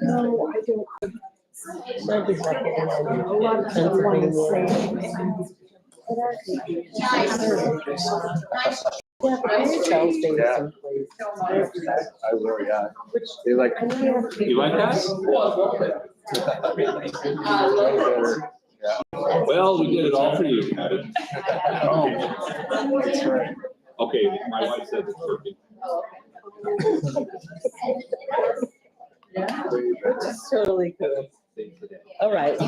No, I don't. Might be like it in A lot of people want to say. Yeah, but there's Charles Davis someplace. I worry, yeah. Which They like. I know you have to. You like that? Well, we did it all for you, Kevin. Oh, that's right. Okay, my wife said it's working. It's totally cool. All right,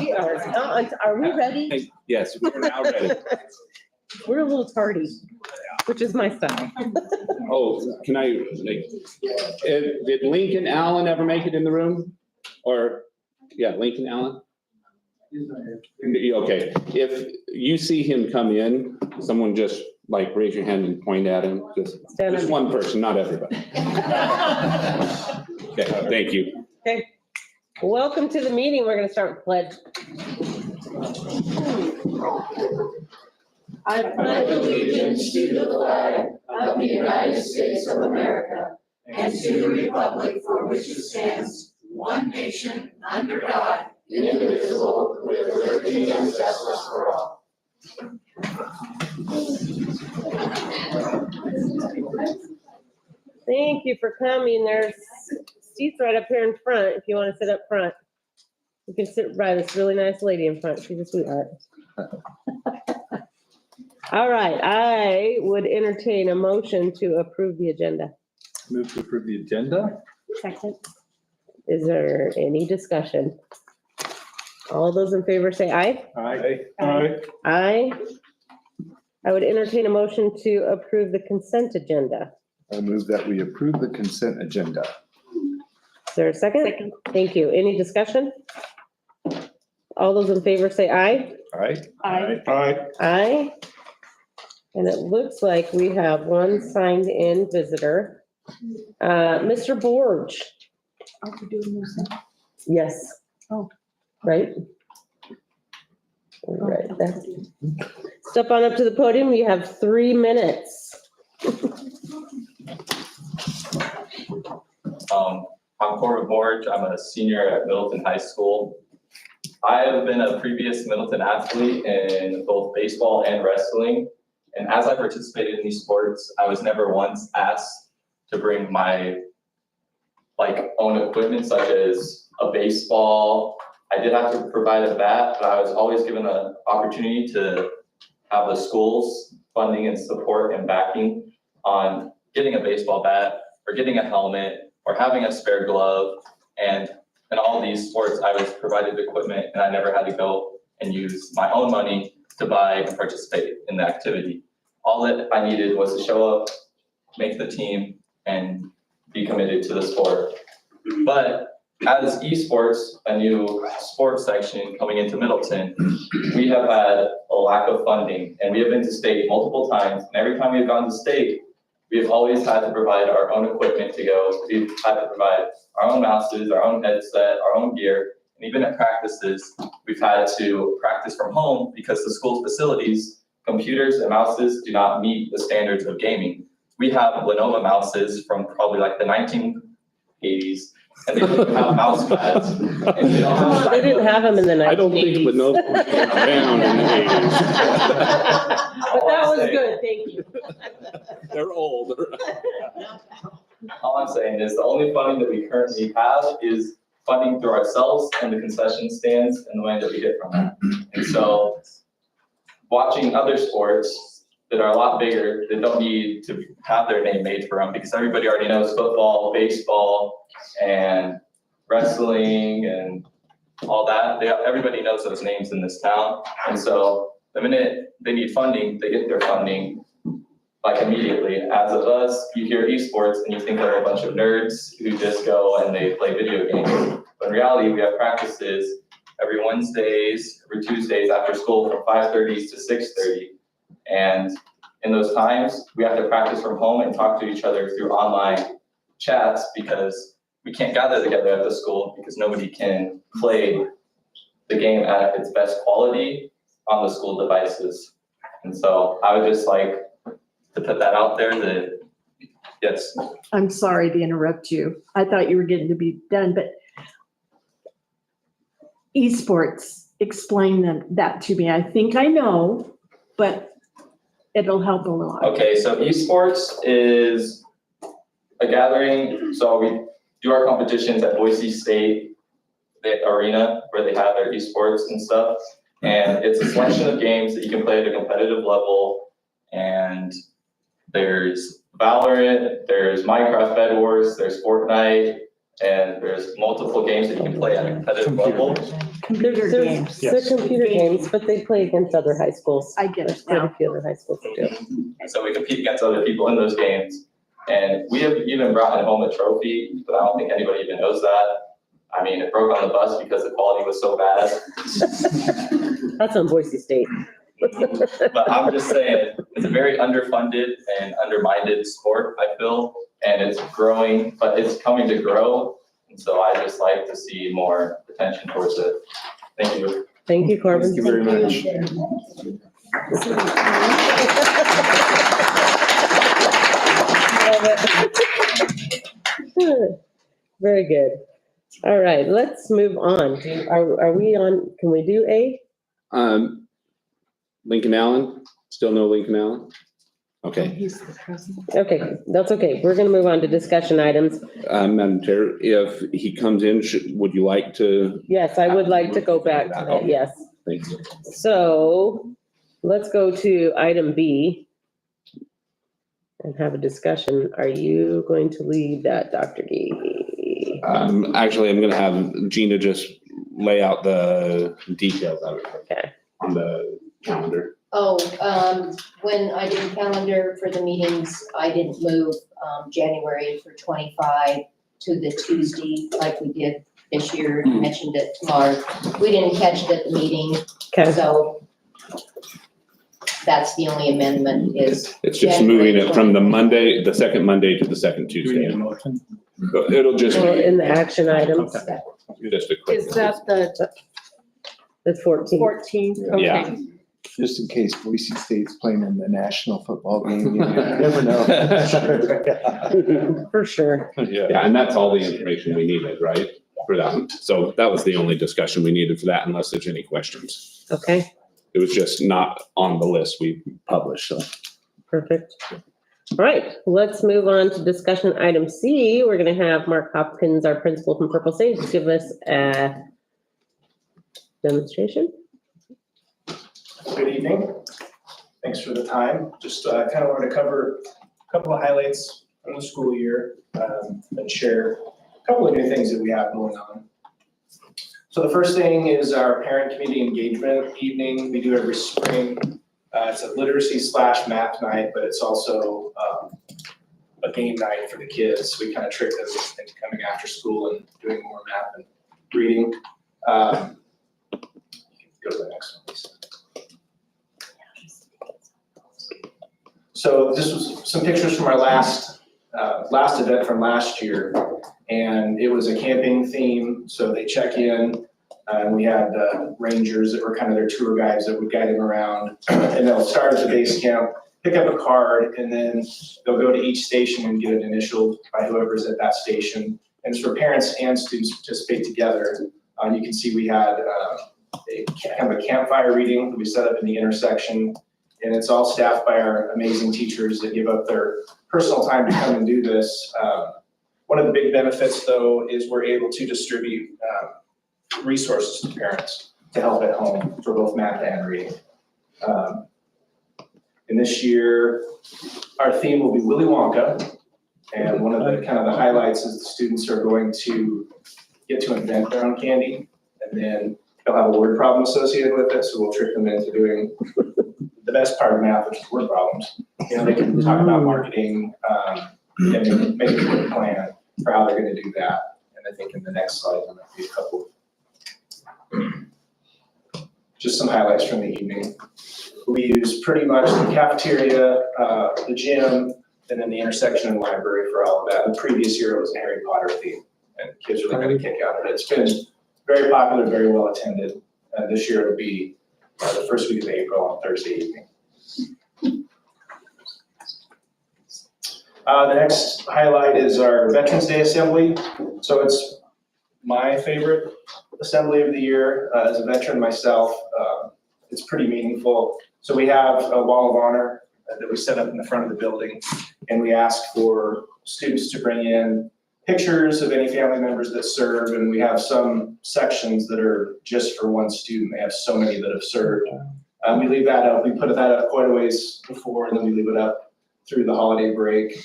are we ready? Hey, yes, we're now ready. We're a little tardy, which is my style. Oh, can I, like, did Lincoln Allen ever make it in the room? Or, yeah, Lincoln Allen? Okay, if you see him come in, someone just like raise your hand and point at him, just one person, not everybody. Okay, thank you. Okay, welcome to the meeting. We're gonna start with pledge. I pledge allegiance to the flag of the United States of America and to the republic for which it stands, one nation, under God, indivisible, with liberty and justice for all. Thank you for coming. There's seats right up here in front if you want to sit up front. You can sit by this really nice lady in front. She's a sweetheart. All right, I would entertain a motion to approve the agenda. Move to approve the agenda. Second. Is there any discussion? All those in favor say aye. Aye. Aye. Aye. I would entertain a motion to approve the consent agenda. I'll move that we approve the consent agenda. Is there a second? Second. Thank you. Any discussion? All those in favor say aye. Aye. Aye. Aye. Aye. And it looks like we have one signed in visitor. Mr. Borge. Are we doing this now? Yes. Oh. Right? Right. Step on up to the podium. You have 3 minutes. I'm Corbin Borge. I'm a senior at Middleton High School. I have been a previous Middleton athlete in both baseball and wrestling. And as I participated in these sports, I was never once asked to bring my own equipment, such as a baseball. I did have to provide a bat, but I was always given an opportunity to have the school's funding and support and backing on getting a baseball bat or getting a helmet or having a spare glove. And in all these sports, I was provided equipment and I never had to go and use my own money to buy and participate in the activity. All that I needed was to show up, make the team, and be committed to the sport. But as esports, a new sports section coming into Middleton, we have had a lack of funding, and we have been to state multiple times, and every time we've gone to state, we've always had to provide our own equipment to go. We've had to provide our own mouses, our own headset, our own gear, and even at practices, we've had to practice from home because the school's facilities, computers and mouses do not meet the standards of gaming. We have Lenovo mouses from probably like the 1980s, and they don't have mouse pads. And they don't have They didn't have them in the 1980s. I don't think Lenovo was around in the 80s. But that was good, thank you. They're old. All I'm saying is the only funding that we currently have is funding through ourselves and the concession stands and the money that we get from that. And so watching other sports that are a lot bigger, that don't need to have their name made for them because everybody already knows football, baseball, and wrestling and all that. Everybody knows those names in this town. And so the minute they need funding, they get their funding like immediately. As of us, you hear esports and you think they're a bunch of nerds who just go and they play video games. But in reality, we have practices every Wednesdays, every Tuesdays after school from 5:30 to 6:30. And in those times, we have to practice from home and talk to each other through online chats because we can't gather together at the school because nobody can play the game at its best quality on the school devices. And so I would just like to put that out there that Yes. I'm sorry to interrupt you. I thought you were getting to be done, but esports, explain that to me. I think I know, but it'll help a lot. Okay, so esports is a gathering, so we do our competitions at Boise State, the arena where they have their esports and stuff. And it's a selection of games that you can play at a competitive level. And there's Valorant, there's Minecraft Bed Wars, there's Fortnite, and there's multiple games that you can play at a competitive level. Computer games. They're computer games, but they play against other high schools. I get There's it quite a now. few other high schools that do. And so we compete against other people in those games. And we have even brought home a trophy, but I don't think anybody even knows that. I mean, it broke on the bus because the quality was so bad. That's on Boise State. But I'm just saying, it's a very underfunded and undermined sport, I feel, and it's growing, but it's coming to grow. And so I just like to see more attention towards it. Thank you. Thank you, Corbin. Thank you very much. Very good. All right, let's move on. Are we on, can we do A? Lincoln Allen, still no Lincoln Allen? Okay, He's the president. Okay, that's okay. We're gonna move on to discussion items. Madam Chair, if he comes in, would you like to? Yes, I would like to go back to that, yes. Thank you. So let's go to item B and have a discussion. Are you going to lead that, Dr. Gee? Actually, I'm gonna have Gina just lay out the details of it Okay, on the calendar. When I did the calendar for the meetings, I didn't move, January for 25 to the Tuesday like we did this year. I mentioned it to Mark. We didn't catch it at the meeting, okay. so that's the only amendment is, It's just moving it from the Monday, the second Monday to the second Do we need a Tuesday. motion? It'll just Well, be in the action items, just a quick. Is that the it's 14. 14th? Yeah. Okay. Just in case Boise State's playing in the national football game, you never know. For sure. Yeah, and that's all the information we needed, right, for that? So that was the only discussion we needed for that, unless there's any questions. Okay, It was just not on the list we published, so. perfect. All right, let's move on to discussion item C. We're gonna have Mark Hopkins, our principal from Purple Sage, give us a demonstration. Good evening. Thanks for the time. Just kind of wanted to cover a couple of highlights from the school year and share a couple of new things that we have going on. So the first thing is our parent community engagement evening we do every spring. It's a literacy / math night, but it's also a game night for the kids. We kind of trick them into coming after school and doing more math and reading. Go to the next one, please. So this was some pictures from our last event from last year, and it was a camping theme. So they check in, and we had rangers that were kind of their tour guides that would guide them around, and they'll start at the base camp, pick up a card, and then they'll go to each station and get it initialed by whoever's at that station. And it's for parents and students to participate together. You can see we had kind of a campfire reading that we set up in the intersection. And it's all staffed by our amazing teachers that give up their personal time to come and do this. One of the big benefits, though, is we're able to distribute resources to parents to help at home for both math and reading. And this year, our theme will be Willy Wonka. And one of the kind of the highlights is the students are going to get to invent their own candy. And then they'll have a word problem associated with it. So we'll trick them into doing the best part of math, which is word problems. You know, they can talk about marketing and make a good plan for how they're going to do that. And I think in the next slide, there might be a couple. Just some highlights from the evening. We use pretty much the cafeteria, the gym, and then the intersection and library for all of that. The previous year it was a Harry Potter theme, and kids really got a kick out of it. It's been very popular, very well attended. This year it'll be the first week of April on Thursday evening. The next highlight is our Veterans Day Assembly. So it's my favorite assembly of the year. As a veteran myself, it's pretty meaningful. So we have a wall of honor that we set up in the front of the building, and we ask for students to bring in pictures of any family members that serve, and we have some sections that are just for one student. They have so many that have served. We leave that up. We put that up quite a ways before, and then we leave it up through the holiday break.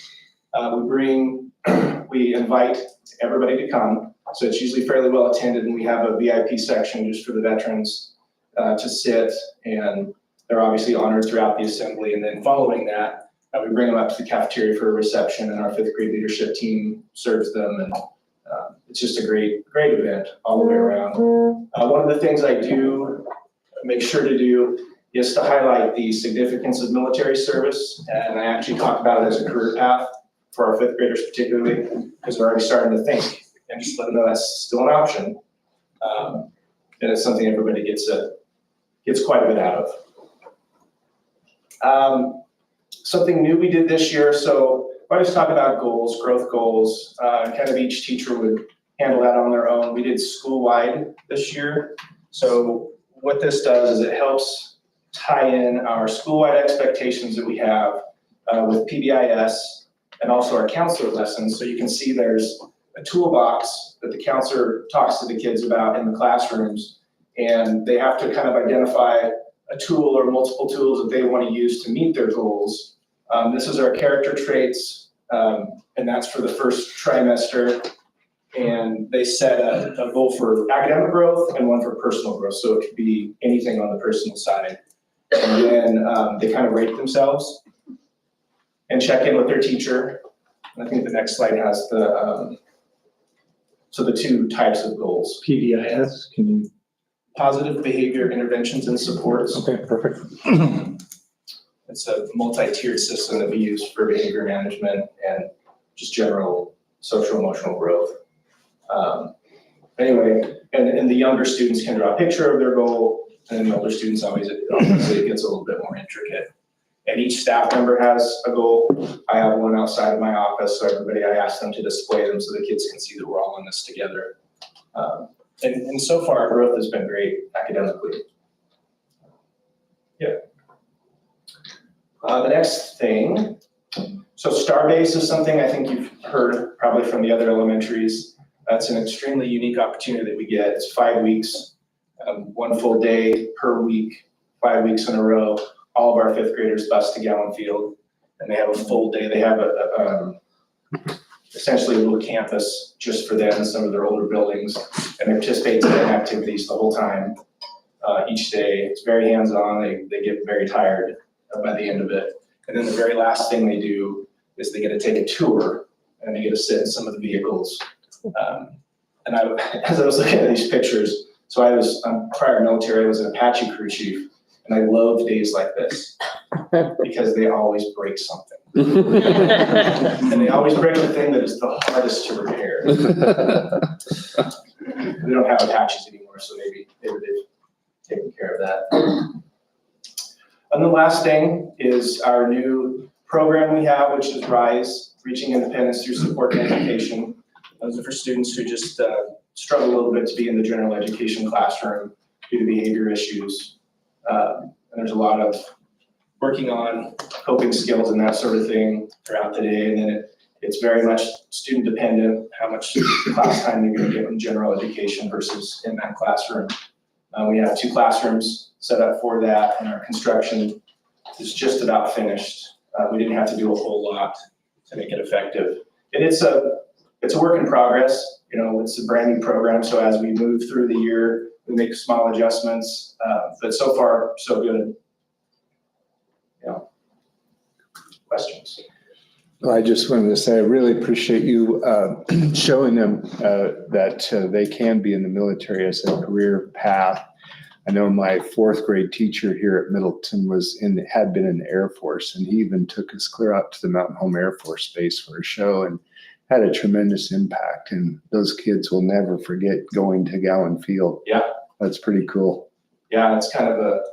We invite everybody to come, so it's usually fairly well attended, and we have a VIP section just for the veterans to sit, and they're obviously honored throughout the assembly. And then following that, we bring them up to the cafeteria for a reception, and our fifth grade leadership team serves them, and it's just a great event all the way around. One of the things I do make sure to do is to highlight the significance of military service, and I actually talk about it as a career path for our fifth graders particularly, because they're already starting to think, and just let them know that's still an option. And it's something everybody gets quite a bit out of. Something new we did this year, so I always talk about goals, growth goals, kind of each teacher would handle that on their own. We did school-wide this year. So what this does is it helps tie in our school-wide expectations that we have with PBIS and also our counselor lessons. So you can see there's a toolbox that the counselor talks to the kids about in the classrooms, and they have to kind of identify a tool or multiple tools that they want to use to meet their goals. This is our character traits, and that's for the first trimester. And they set a goal for academic growth and one for personal growth. So it could be anything on the personal side. And then they kind of rate themselves and check in with their teacher. I think the next slide has the two types of goals. PBIS, can you? Positive behavior interventions and supports. Okay, perfect. It's a multi-tiered system that we use for behavior management and just general social emotional growth. Anyway, and the younger students can draw a picture of their goal, and the older students obviously it gets a little bit more intricate. And each staff member has a goal. I have one outside of my office, so I ask them to display them so the kids can see that we're all in this together. And so far, our growth has been great academically. Yeah. The next thing, so Starbase is something I think you've heard probably from the other elementaries. That's an extremely unique opportunity that we get. It's 5 weeks, 1 full day per week, 5 weeks in a row. All of our fifth graders bus to Gowan Field, and they have a full day. They have essentially a little campus just for them in some of their older buildings, and they participate in activities the whole time, each day. It's very hands-on. They get very tired by the end of it. And then the very last thing they do is they get to take a tour, and they get to sit in some of the vehicles. And as I was looking at these pictures, so I'm prior military, I was an Apache crew chief, and I love days like this because they always break something. And they always break the thing that is the hardest to repair. We don't have Apaches anymore, so maybe they've taken care of that. And the last thing is our new program we have, which is RISE, Reaching Independence Through Support and Education. Those are for students who just struggle a little bit to be in the general education classroom due to behavior issues. And there's a lot of working on coping skills and that sort of thing throughout the day. And then it's very much student dependent, how much class time you're gonna get in general education versus in that classroom. We have 2 classrooms set up for that, and our construction is just about finished. We didn't have to do a whole lot to make it effective. And it's a work in progress. You know, it's a brand new program, so as we move through the year, we make small adjustments, but so far, so good. Yeah. Questions? Well, I just wanted to say, I really appreciate you showing them that they can be in the military as a career path. I know my 4th grade teacher here at Middleton had been in the Air Force, and he even took us clear out to the Mountain Home Air Force Base for a show and had a tremendous impact. And those kids will never forget going to Gowan Field. Yeah. That's pretty cool. Yeah, it's kind of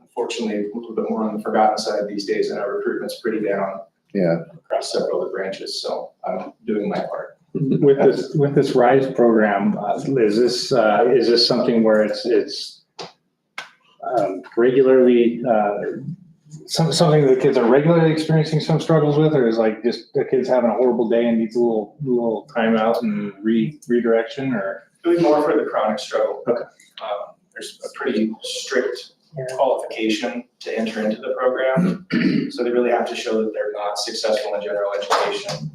unfortunately, a little bit more on the forgotten side these days, and our recruitment's pretty down. Yeah. across several of the branches, so I'm doing my part. With this RISE program, is this something where it's regularly, something the kids are regularly experiencing some struggles with, or is like just the kid's having a horrible day and needs a little timeout and redirection, or? Doing more for the chronic struggle. Okay. There's a pretty strict qualification to enter into the program. So they really have to show that they're not successful in general education.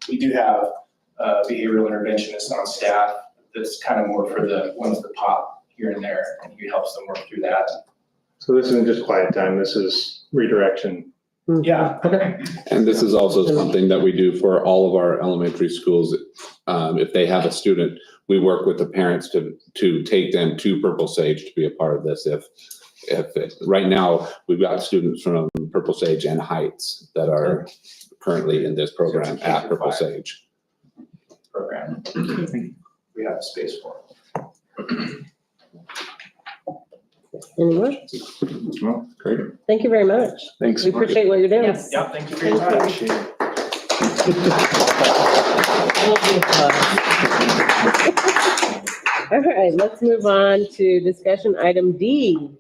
We do have a behavioral interventionist on staff that's kind of more for the ones that pop here and there, and he helps them work through that. So this isn't just quiet time, this is redirection. Yeah. And this is also something that we do for all of our elementary schools. If they have a student, we work with the parents to take them to Purple Sage to be a part of this. Right now, we've got students from Purple Sage and Heights that are currently in this program at Purple Sage. Program. We have space for it. Any more? Well, great. Thank you very much. Thanks. We appreciate what you're doing. Yes. Yeah, thank you for your time. Appreciate it. All right, let's move on to discussion item D.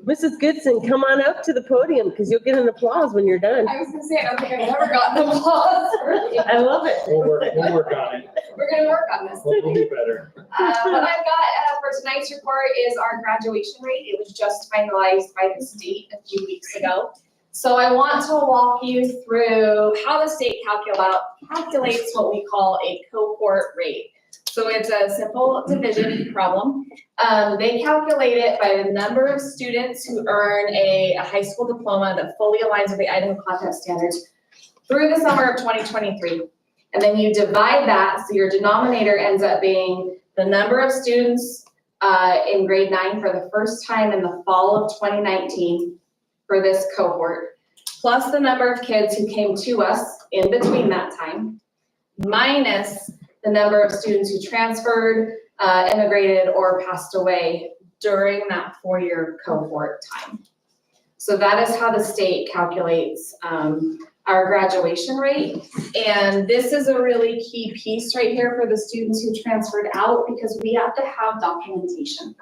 Mrs. Goodson, come on up to the podium because you'll get an applause when you're done. I was gonna say, I don't think I've ever gotten applause. I love it. We'll work on it. We're gonna work on this. We'll do better. What I've got for tonight's report is our graduation rate. It was just finalized by the state a few weeks ago. So I want to walk you through how the state calculates what we call a cohort rate. So it's a simple division problem. They calculate it by the number of students who earn a high school diploma that fully aligns with the Idaho content standards through the summer of 2023. And then you divide that, so your denominator ends up being the number of students in grade 9 for the first time in the fall of 2019 for this cohort, plus the number of kids who came to us in between that time, minus the number of students who transferred, immigrated, or passed away during that 4-year cohort time. So that is how the state calculates our graduation rate. And this is a really key piece right here for the students who transferred out because we have to have documentation.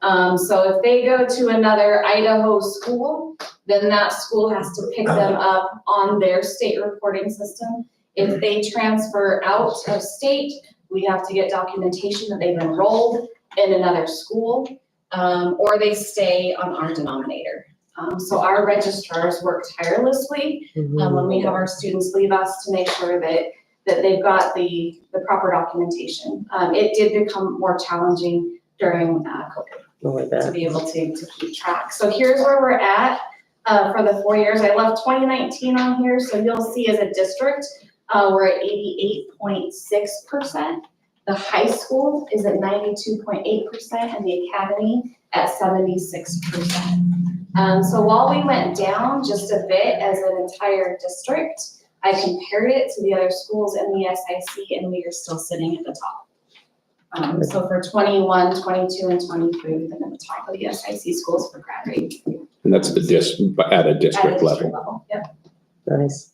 So if they go to another Idaho school, then that school has to pick them up on their state reporting system. If they transfer out of state, we have to get documentation that they've enrolled in another school, or they stay on our denominator. So our registrars work tirelessly when we have our students leave us to make sure that they've got the proper documentation. It did become more challenging during COVID to be able to keep track. So here's where we're at for the 4 years. I left 2019 on here, so you'll see as a district, we're at 88.6%. The high school is at 92.8% and the academy at 76%. So while we went down just a bit as an entire district, I compared it to the other schools in the SIC and we are still sitting at the top. So for 21, 22, and 23, we've been at the top of the SIC schools for grad rate. And that's at a district level. Yep. Nice.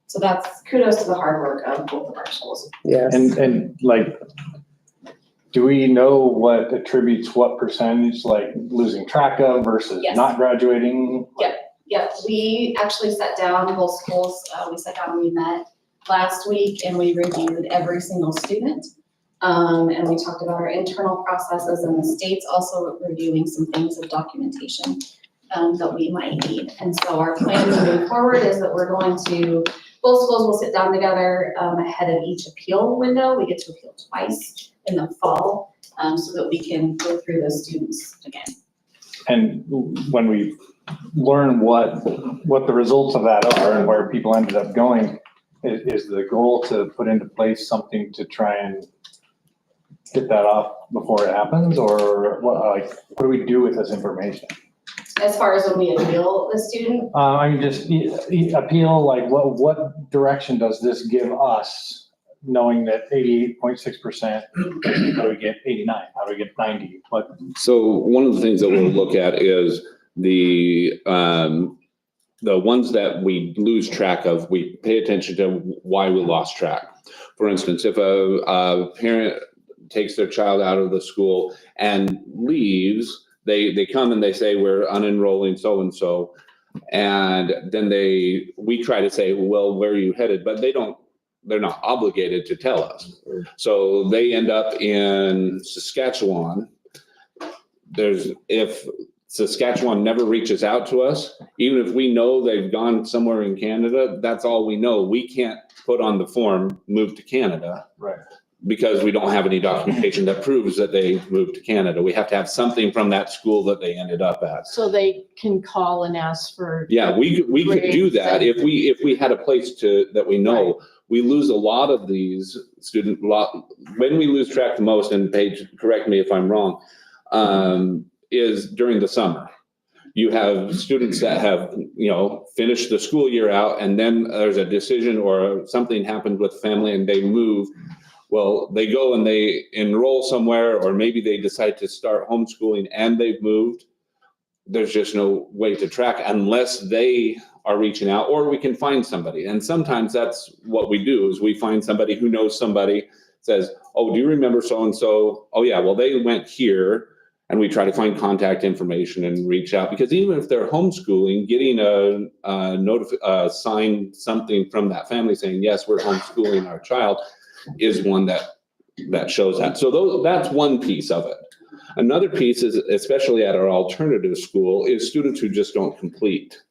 So that's kudos to the hard work of both of our schools. Yes. And like, do we know what attributes what percentage, like losing track of versus Yes. not graduating? Yep, we actually sat down, both schools, we sat down and we met last week and we reviewed every single student. And we talked about our internal processes and the state's also reviewing some things of documentation that we might need. And so our plan moving forward is that we're going to, both schools will sit down together ahead of each appeal window. We get to appeal twice in the fall so that we can go through those students again. And when we learn what the results of that are and where people ended up going, is the goal to put into place something to try and get that off before it happens, or what do we do with this information? As far as when we appeal the student, I mean, just appeal, like what direction does this give us, knowing that 88.6%, how do we get 89? How do we get 90? What? So one of the things that we'll look at is the the ones that we lose track of, we pay attention to why we lost track. For instance, if a parent takes their child out of the school and leaves, they come and they say, we're unenrolling so-and-so. And then we try to say, well, where are you headed? But they're not obligated to tell us. So they end up in Saskatchewan. If Saskatchewan never reaches out to us, even if we know they've gone somewhere in Canada, that's all we know. We can't put on the form, move to Canada. Right. Because we don't have any documentation that proves that they moved to Canada. We have to have something from that school that they ended up at. So they can call and ask for. Yeah, we could do that if we had a place that we know. We lose a lot of these when we lose track the most, and Paige, correct me if I'm wrong, is during the summer. You have students that have, finished the school year out, and then there's a decision or something happened with family and they move. Well, they go and they enroll somewhere, or maybe they decide to start homeschooling and they've moved. There's just no way to track unless they are reaching out, or we can find somebody. And sometimes that's what we do, is we find somebody who knows somebody, says, oh, do you remember so-and-so? Oh yeah, well, they went here. And we try to find contact information and reach out, because even if they're homeschooling, getting a sign something from that family saying, yes, we're homeschooling our child, is one that shows that. So that's one piece of it. Another piece is, especially at our alternative school, is students who just don't complete.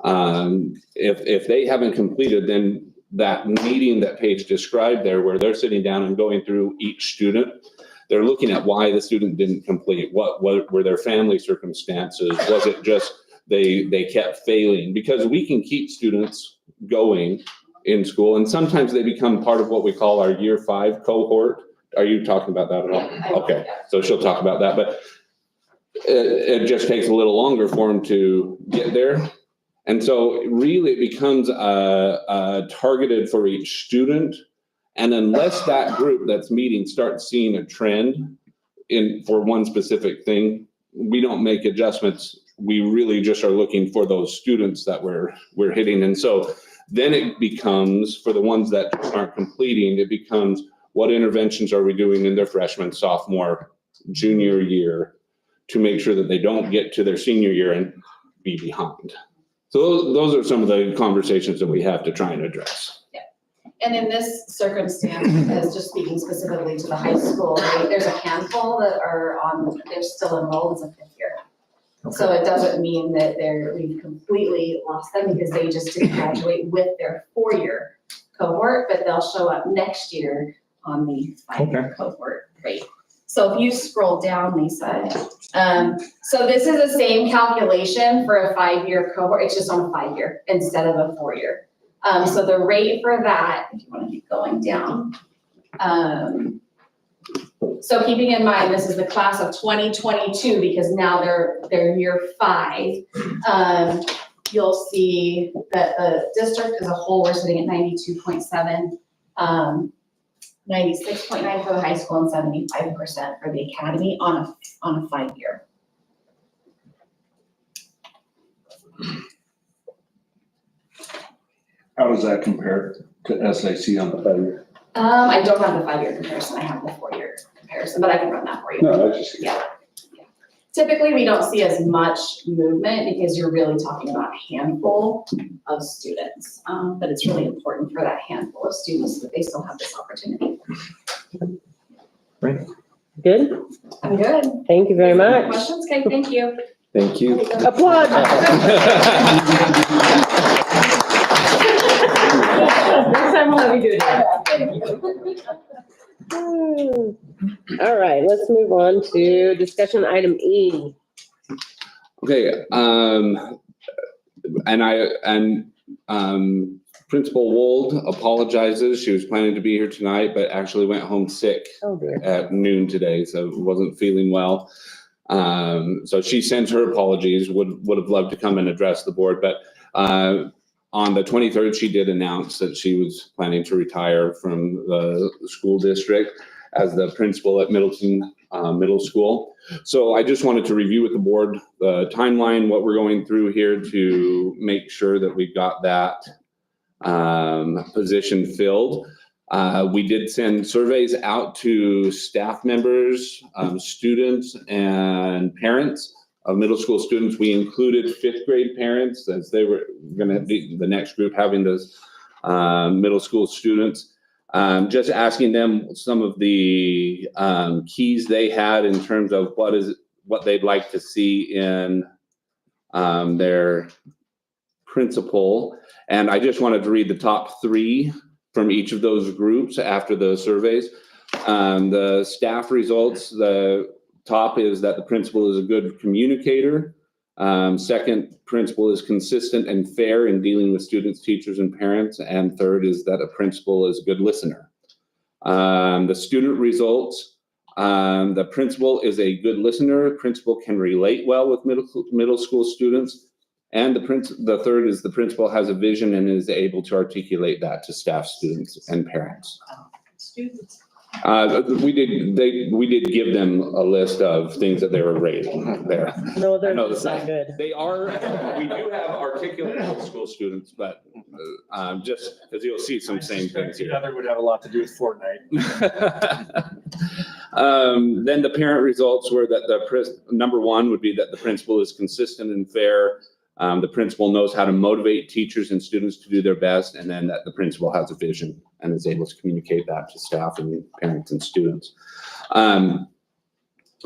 If they haven't completed, then that meeting that Paige described there, where they're sitting down and going through each student, they're looking at why the student didn't complete. What were their family circumstances? Was it just they kept failing? Because we can keep students going in school, and sometimes they become part of what we call our year 5 cohort. Are you talking about that at all? Okay, so she'll talk about that, but it just takes a little longer for them to get there. And so really it becomes targeted for each student. And unless that group that's meeting starts seeing a trend for one specific thing, we don't make adjustments. We really just are looking for those students that we're hitting. And so then it becomes, for the ones that aren't completing, it becomes, what interventions are we doing in their freshman, sophomore, junior year to make sure that they don't get to their senior year and be behind? So those are some of the conversations that we have to try and address. And in this circumstance, as just speaking specifically to the high school, right, there's a handful that they're still enrolled as a 5th year. So it doesn't mean that we've completely lost them, because they just didn't graduate with their 4-year cohort, but they'll show up next year on the 5-year cohort rate. So if you scroll down, Lisa, so this is the same calculation for a 5-year cohort, it's just on a 5-year instead of a 4-year. So the rate for that, if you want to keep going down. So keeping in mind, this is the class of 2022, because now they're year 5. You'll see that the district as a whole, we're sitting at 92.7, 96.9 for the high school, and 75% for the academy on a 5-year. How does that compare to SAC on the 5-year? I don't have the 5-year comparison, I have the 4-year comparison, but I can run that for you. No, that's just. Yeah. Typically, we don't see as much movement because you're really talking about a handful of students. But it's really important for that handful of students that they still have this opportunity. Good? I'm good. Thank you very much. Questions? Okay, thank you. Thank you. Applaud. Next time we'll have you do it. All right, let's move on to discussion item E. Okay, Principal Wold apologizes. She was planning to be here tonight, but actually went home sick Oh dear. at noon today, so wasn't feeling well. So she sends her apologies, would have loved to come and address the board, but on the 23rd, she did announce that she was planning to retire from the school district as the principal at Middleton Middle School. So I just wanted to review with the board the timeline, what we're going through here to make sure that we got that position filled. We did send surveys out to staff members, students, and parents of middle school students. We included fifth grade parents as they were going to be the next group having those middle school students. Just asking them some of the keys they had in terms of what they'd like to see in their principal. And I just wanted to read the top 3 from each of those groups after the surveys. The staff results, the top is that the principal is a good communicator. Second, principal is consistent and fair in dealing with students, teachers, and parents. And third is that a principal is a good listener. The student results, the principal is a good listener. Principal can relate well with middle school students. And the third is the principal has a vision and is able to articulate that to staff, students, and parents. Students. We did give them a list of things that they were rating there. No, they're No, not good. They are, we do have articulate middle school students, but just because you'll see some same things The here. other would have a lot to do with Fortnite. Then the parent results were that number 1 would be that the principal is consistent and fair. The principal knows how to motivate teachers and students to do their best, and then that the principal has a vision and is able to communicate that to staff and parents and students. And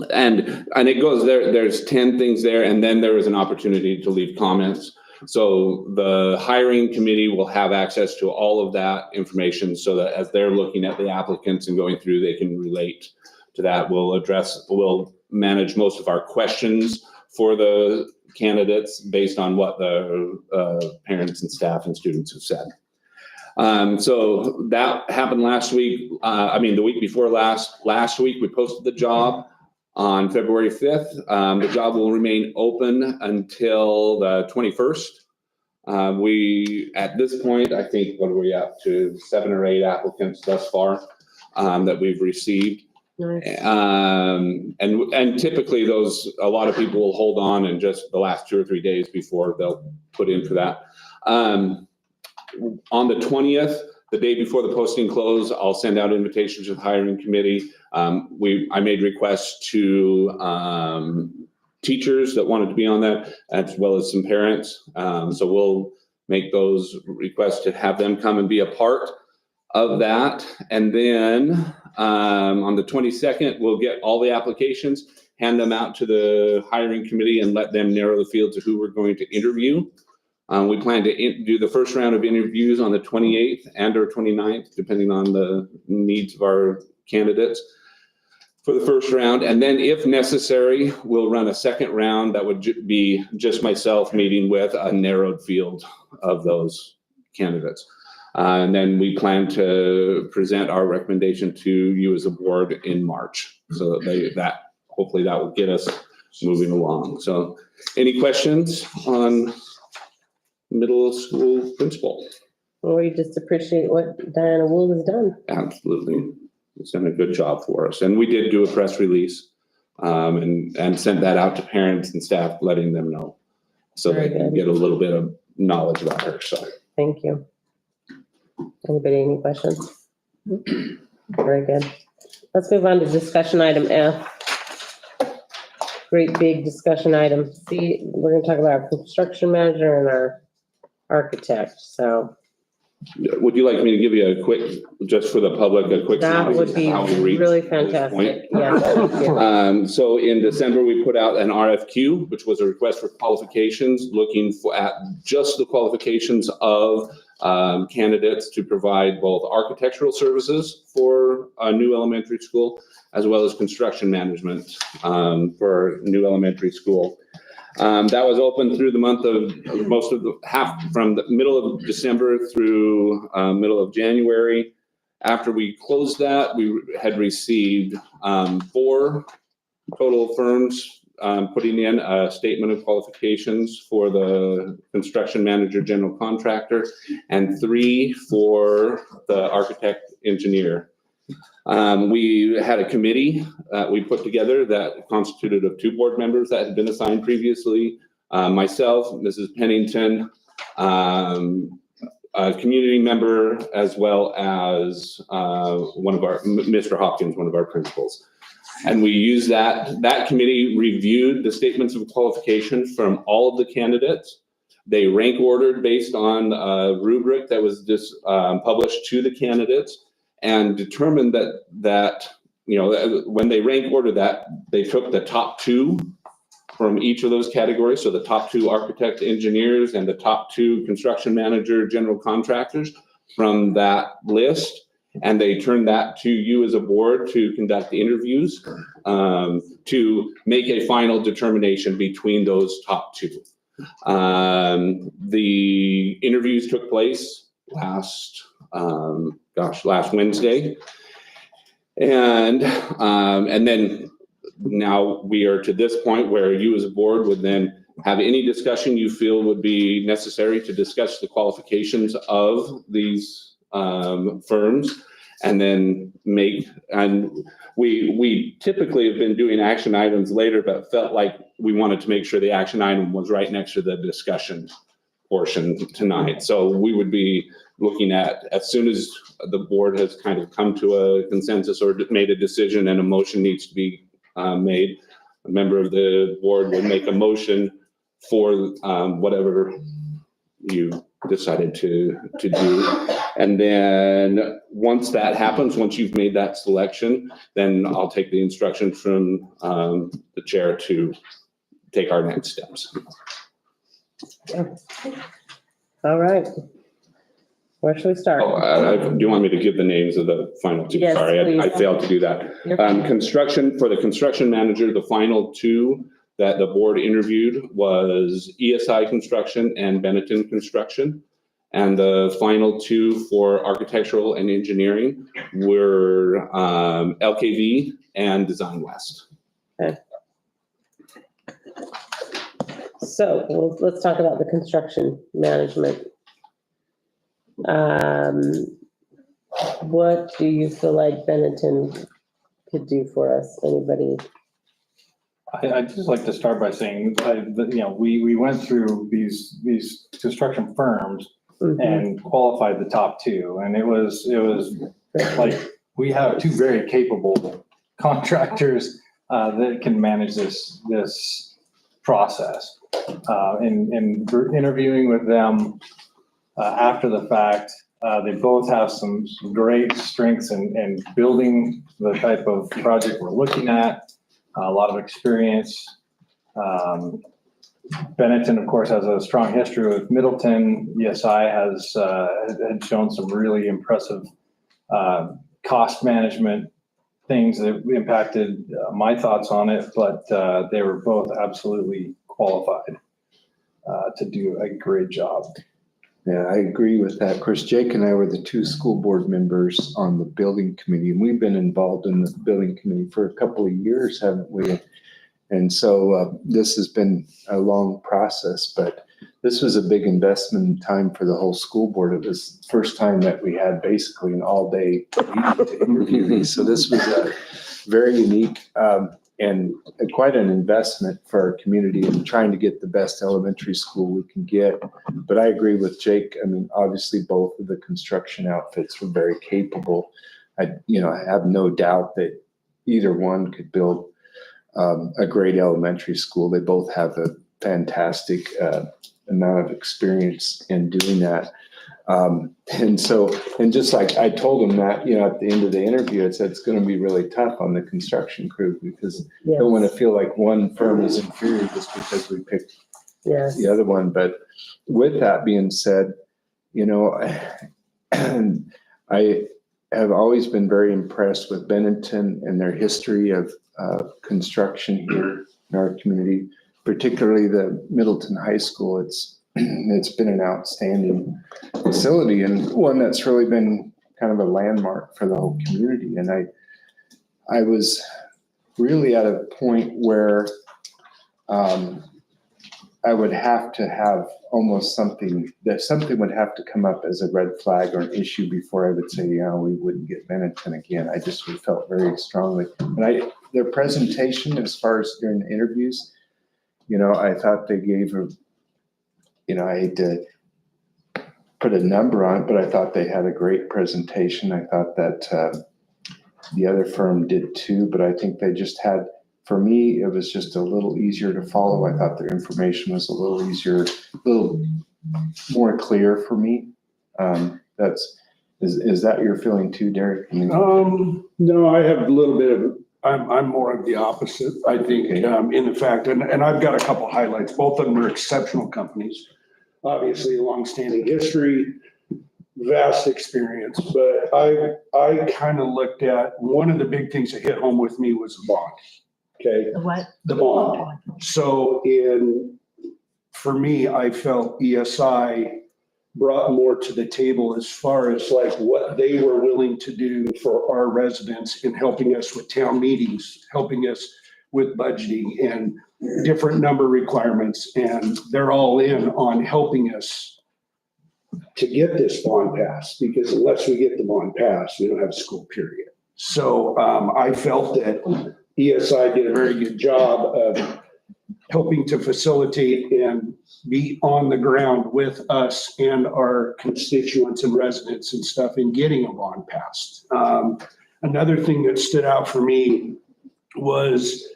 it goes there, there's 10 things there, and then there is an opportunity to leave comments. So the hiring committee will have access to all of that information so that as they're looking at the applicants and going through, they can relate to that. We'll manage most of our questions for the candidates based on what the parents and staff and students have said. So that happened last week. The week before last week, we posted the job on February 5th. The job will remain open until the 21st. At this point, I think, what are we up to? 7 or 8 applicants thus far that we've received. Nice. And typically a lot of people will hold on and just the last 2 or 3 days before they'll put in for that. On the 20th, the day before the posting close, I'll send out invitations to the hiring committee. I made requests to teachers that wanted to be on that, as well as some parents. So we'll make those requests to have them come and be a part of that. And then on the 22nd, we'll get all the applications, hand them out to the hiring committee and let them narrow the field to who we're going to interview. We plan to do the first round of interviews on the 28th and or 29th, depending on the needs of our candidates for the first round. And then if necessary, we'll run a second round that would be just myself meeting with a narrowed field of those candidates. And then we plan to present our recommendation to you as a board in March. So that hopefully that will get us moving along. So any questions on middle school principal? Well, we just appreciate what Diana Wool has done. Absolutely. It's done a good job for us. And we did do a press release and sent that out to parents and staff, letting them know so Very they can good. get a little bit of knowledge about her. So Thank you. Anybody, any questions? Very good. Let's move on to discussion item F. Great big discussion item. C, we're gonna talk about our construction manager and our architect, so would you like me to give you a quick, just for the public, a quick? that would synopsis be of how we reached really this point? fantastic. Yeah, thank you. So in December, we put out an RFQ, which was a request for qualifications, looking at just the qualifications of candidates to provide both architectural services for a new elementary school, as well as construction management for a new elementary school. That was open through the month of from the middle of December through middle of January. After we closed that, we had received 4 total firms putting in a statement of qualifications for the construction manager, general contractor, and 3 for the architect engineer. We had a committee that we put together that constituted of 2 board members that had been assigned previously. Myself, Mrs. Pennington, a community member, as well as Mr. Hopkins, one of our principals. And we used that committee reviewed the statements of qualification from all of the candidates. They rank ordered based on a rubric that was just published to the candidates, and determined that when they rank ordered that, they took the top 2 from each of those categories. So the top 2 architect engineers and the top 2 construction manager, general contractors from that list. And they turned that to you as a board to conduct the interviews, to make a final determination between those top 2. The interviews took place last Wednesday. And then now we are to this point where you as a board would then have any discussion you feel would be necessary to discuss the qualifications of these firms, and then we typically have been doing action items later, but felt like we wanted to make sure the action item was right next to the discussion portion tonight. So we would be looking at, as soon as the board has kind of come to a consensus or made a decision and a motion needs to be made, a member of the board would make a motion for whatever you decided to do. And then once that happens, once you've made that selection, then I'll take the instructions from the chair to take our next steps. All right. Where should we start? Do you want me to give the names of the final 2? Yes, Sorry, I please. failed to do that. You're fine. For the construction manager, the final 2 that the board interviewed was ESI Construction and Benetton Construction. And the final 2 for architectural and engineering were LKV and Design West. So let's talk about the construction management. What do you feel like Benetton could do for us? Anybody? I'd just like to start by saying, we went through these construction firms and qualified the top 2. And it was like, we have 2 very capable contractors that can manage this process. In interviewing with them after the fact, they both have some great strengths in building the type of project we're looking at, a lot of experience. Benetton, of course, has a strong history with Middleton. ESI had shown some really impressive cost management things that impacted my thoughts on it, but they were both absolutely qualified to do a great job. Yeah, I agree with that. Of course, Jake and I were the 2 school board members on the building committee, and we've been involved in the building committee for a couple of years, haven't we? And so this has been a long process, but this was a big investment in time for the whole school board. It was the first time that we had basically an all-day meeting to interview these. So this was a very unique and quite an investment for our community in trying to get the best elementary school we can get. But I agree with Jake. I mean, obviously both of the construction outfits were very capable. I have no doubt that either one could build a great elementary school. They both have a fantastic amount of experience in doing that. And just like I told them that, at the end of the interview, I said it's going to be really tough on the construction crew because they don't want to feel like one firm is inferior just because we picked the other one. But with that being said, I have always been very impressed with Benetton and their history of construction here in our community, particularly the Middleton High School. It's been an outstanding facility and one that's really been kind of a landmark for the whole community. And I was really at a point where I would have to have almost something would have to come up as a red flag or an issue before I would say, yeah, we wouldn't get Bennington again. I just felt very strongly. And their presentation, as far as during the interviews, I thought they gave I hate to put a number on it, but I thought they had a great presentation. I thought that the other firm did too, but I think they just had, for me, it was just a little easier to follow. I thought their information was a little easier, a little more clear for me. Is that your feeling too, Derek? I mean, No, I have a little bit of, I'm more of the opposite, I think, in the fact, and I've got a couple highlights. Both of them are exceptional companies. Obviously, longstanding history, vast experience, but I kind of looked at, one of the big things that hit home with me was the bond. Okay. The what? The bond. So for me, I felt ESI brought more to the table as far as like what they were willing to do for our residents in helping us with town meetings, helping us with budgeting and different number requirements. And they're all in on helping us to get this bond passed, because unless we get the bond passed, we don't have a school, period. So I felt that ESI did a very good job of helping to facilitate and be on the ground with us and our constituents and residents and stuff in getting a bond passed. Another thing that stood out for me was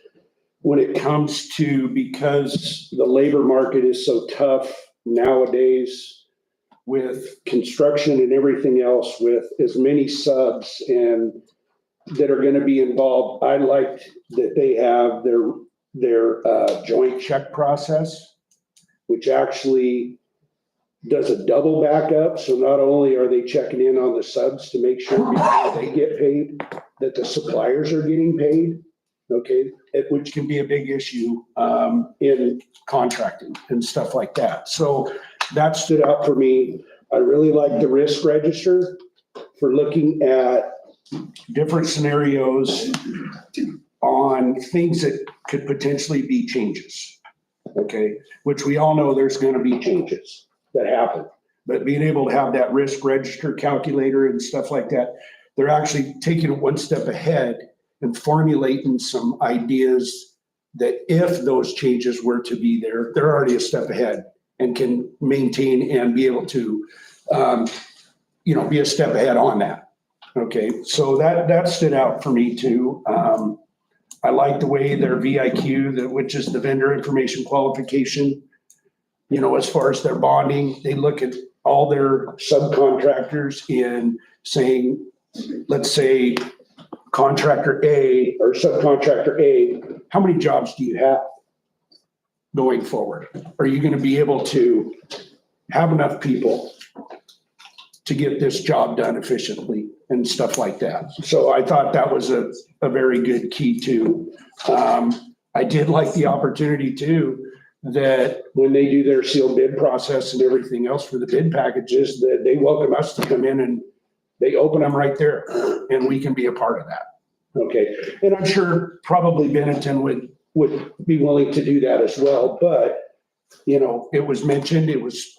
when it comes to, because the labor market is so tough nowadays with construction and everything else, with as many subs and that are going to be involved, I liked that they have their joint check process, which actually does a double backup. So not only are they checking in on the subs to make sure before they get paid, that the suppliers are getting paid. Okay, which can be a big issue in contracting and stuff like that. So that stood out for me. I really like the risk register for looking at different scenarios on things that could potentially be changes. Okay, which we all know there's going to be changes that happen. But being able to have that risk register calculator and stuff like that, they're actually taking it one step ahead and formulating some ideas that if those changes were to be there, they're already a step ahead and can maintain and be able to, be a step ahead on that. Okay, so that stood out for me too. I like the way their VIQ, which is the vendor information qualification, as far as their bonding, they look at all their subcontractors in saying, let's say, contractor A or subcontractor A, how many jobs do you have going forward? Are you going to be able to have enough people to get this job done efficiently and stuff like that? So I thought that was a very good key too. I did like the opportunity too, that when they do their sealed bid process and everything else for the bid packages, that they welcome us to come in and they open them right there and we can be a part of that. Okay. And I'm sure probably Bennington would be willing to do that as well. But, it was mentioned, it was,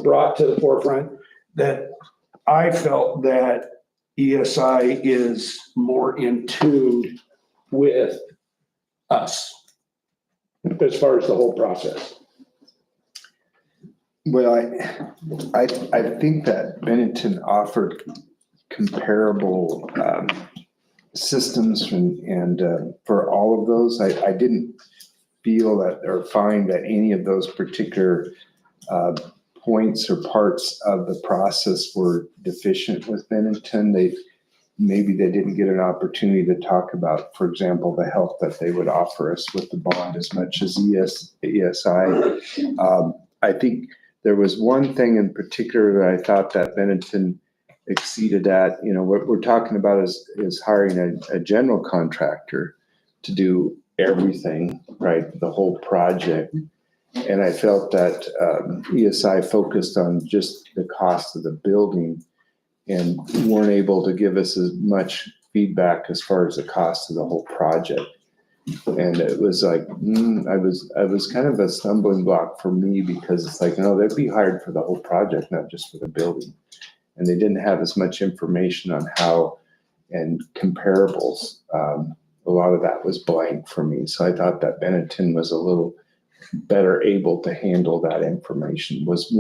brought to the forefront that I felt that ESI is more in tune with us as far as the whole process. Well, I think that Bennington offered comparable systems and for all of those. I didn't feel that or find that any of those particular points or parts of the process were deficient with Bennington. Maybe they didn't get an opportunity to talk about, for example, the help that they would offer us with the bond as much as ESI. I think there was one thing in particular that I thought that Bennington exceeded at. What we're talking about is hiring a general contractor to do everything, right? The whole project. And I felt that ESI focused on just the cost of the building and weren't able to give us as much feedback as far as the cost of the whole project. And it was like, I was kind of a stumbling block for me because it's like, no, they'd be hired for the whole project, not just for the building. And they didn't have as much information on how and comparables. A lot of that was blank for me. So I thought that Benetton was a little better able to handle that information is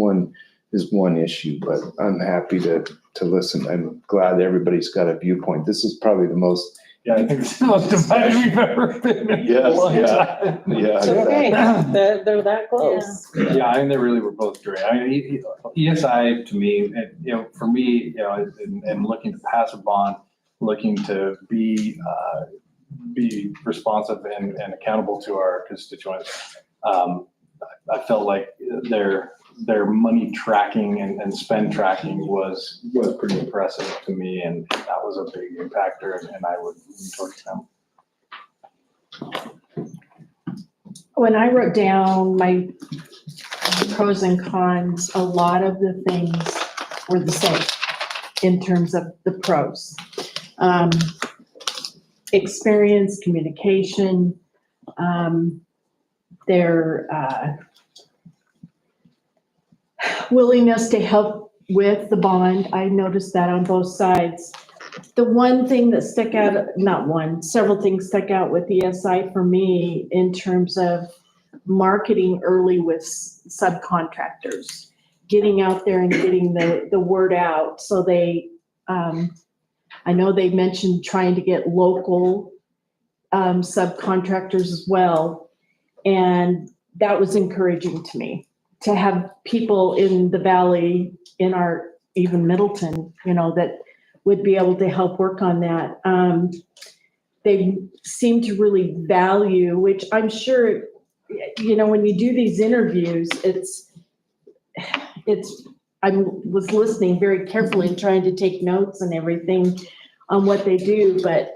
one issue, but I'm happy to listen. I'm glad everybody's got a viewpoint. This is probably the most. Yeah, I think it's the most divided we've ever been in a Yes, long yeah. time. Yeah. It's okay, they're that close. Yeah, I think they really were both great. I mean, ESI to me, and, for me, and looking to pass a bond, looking to be responsive and accountable to our constituents. I felt like their money tracking and spend tracking was pretty impressive to me, and that was a big impactor, and I would lean towards them. When I wrote down my pros and cons, a lot of the things were the same in terms of the pros. Experience, communication, their willingness to help with the bond. I noticed that on both sides. The one thing that stuck out, several things stuck out with ESI for me in terms of marketing early with subcontractors, getting out there and getting the word out. So they, I know they mentioned trying to get local subcontractors as well. And that was encouraging to me, to have people in the valley, in our, even Middleton, that would be able to help work on that. They seem to really value, which I'm sure, when you do these interviews, I was listening very carefully and trying to take notes and everything on what they do, but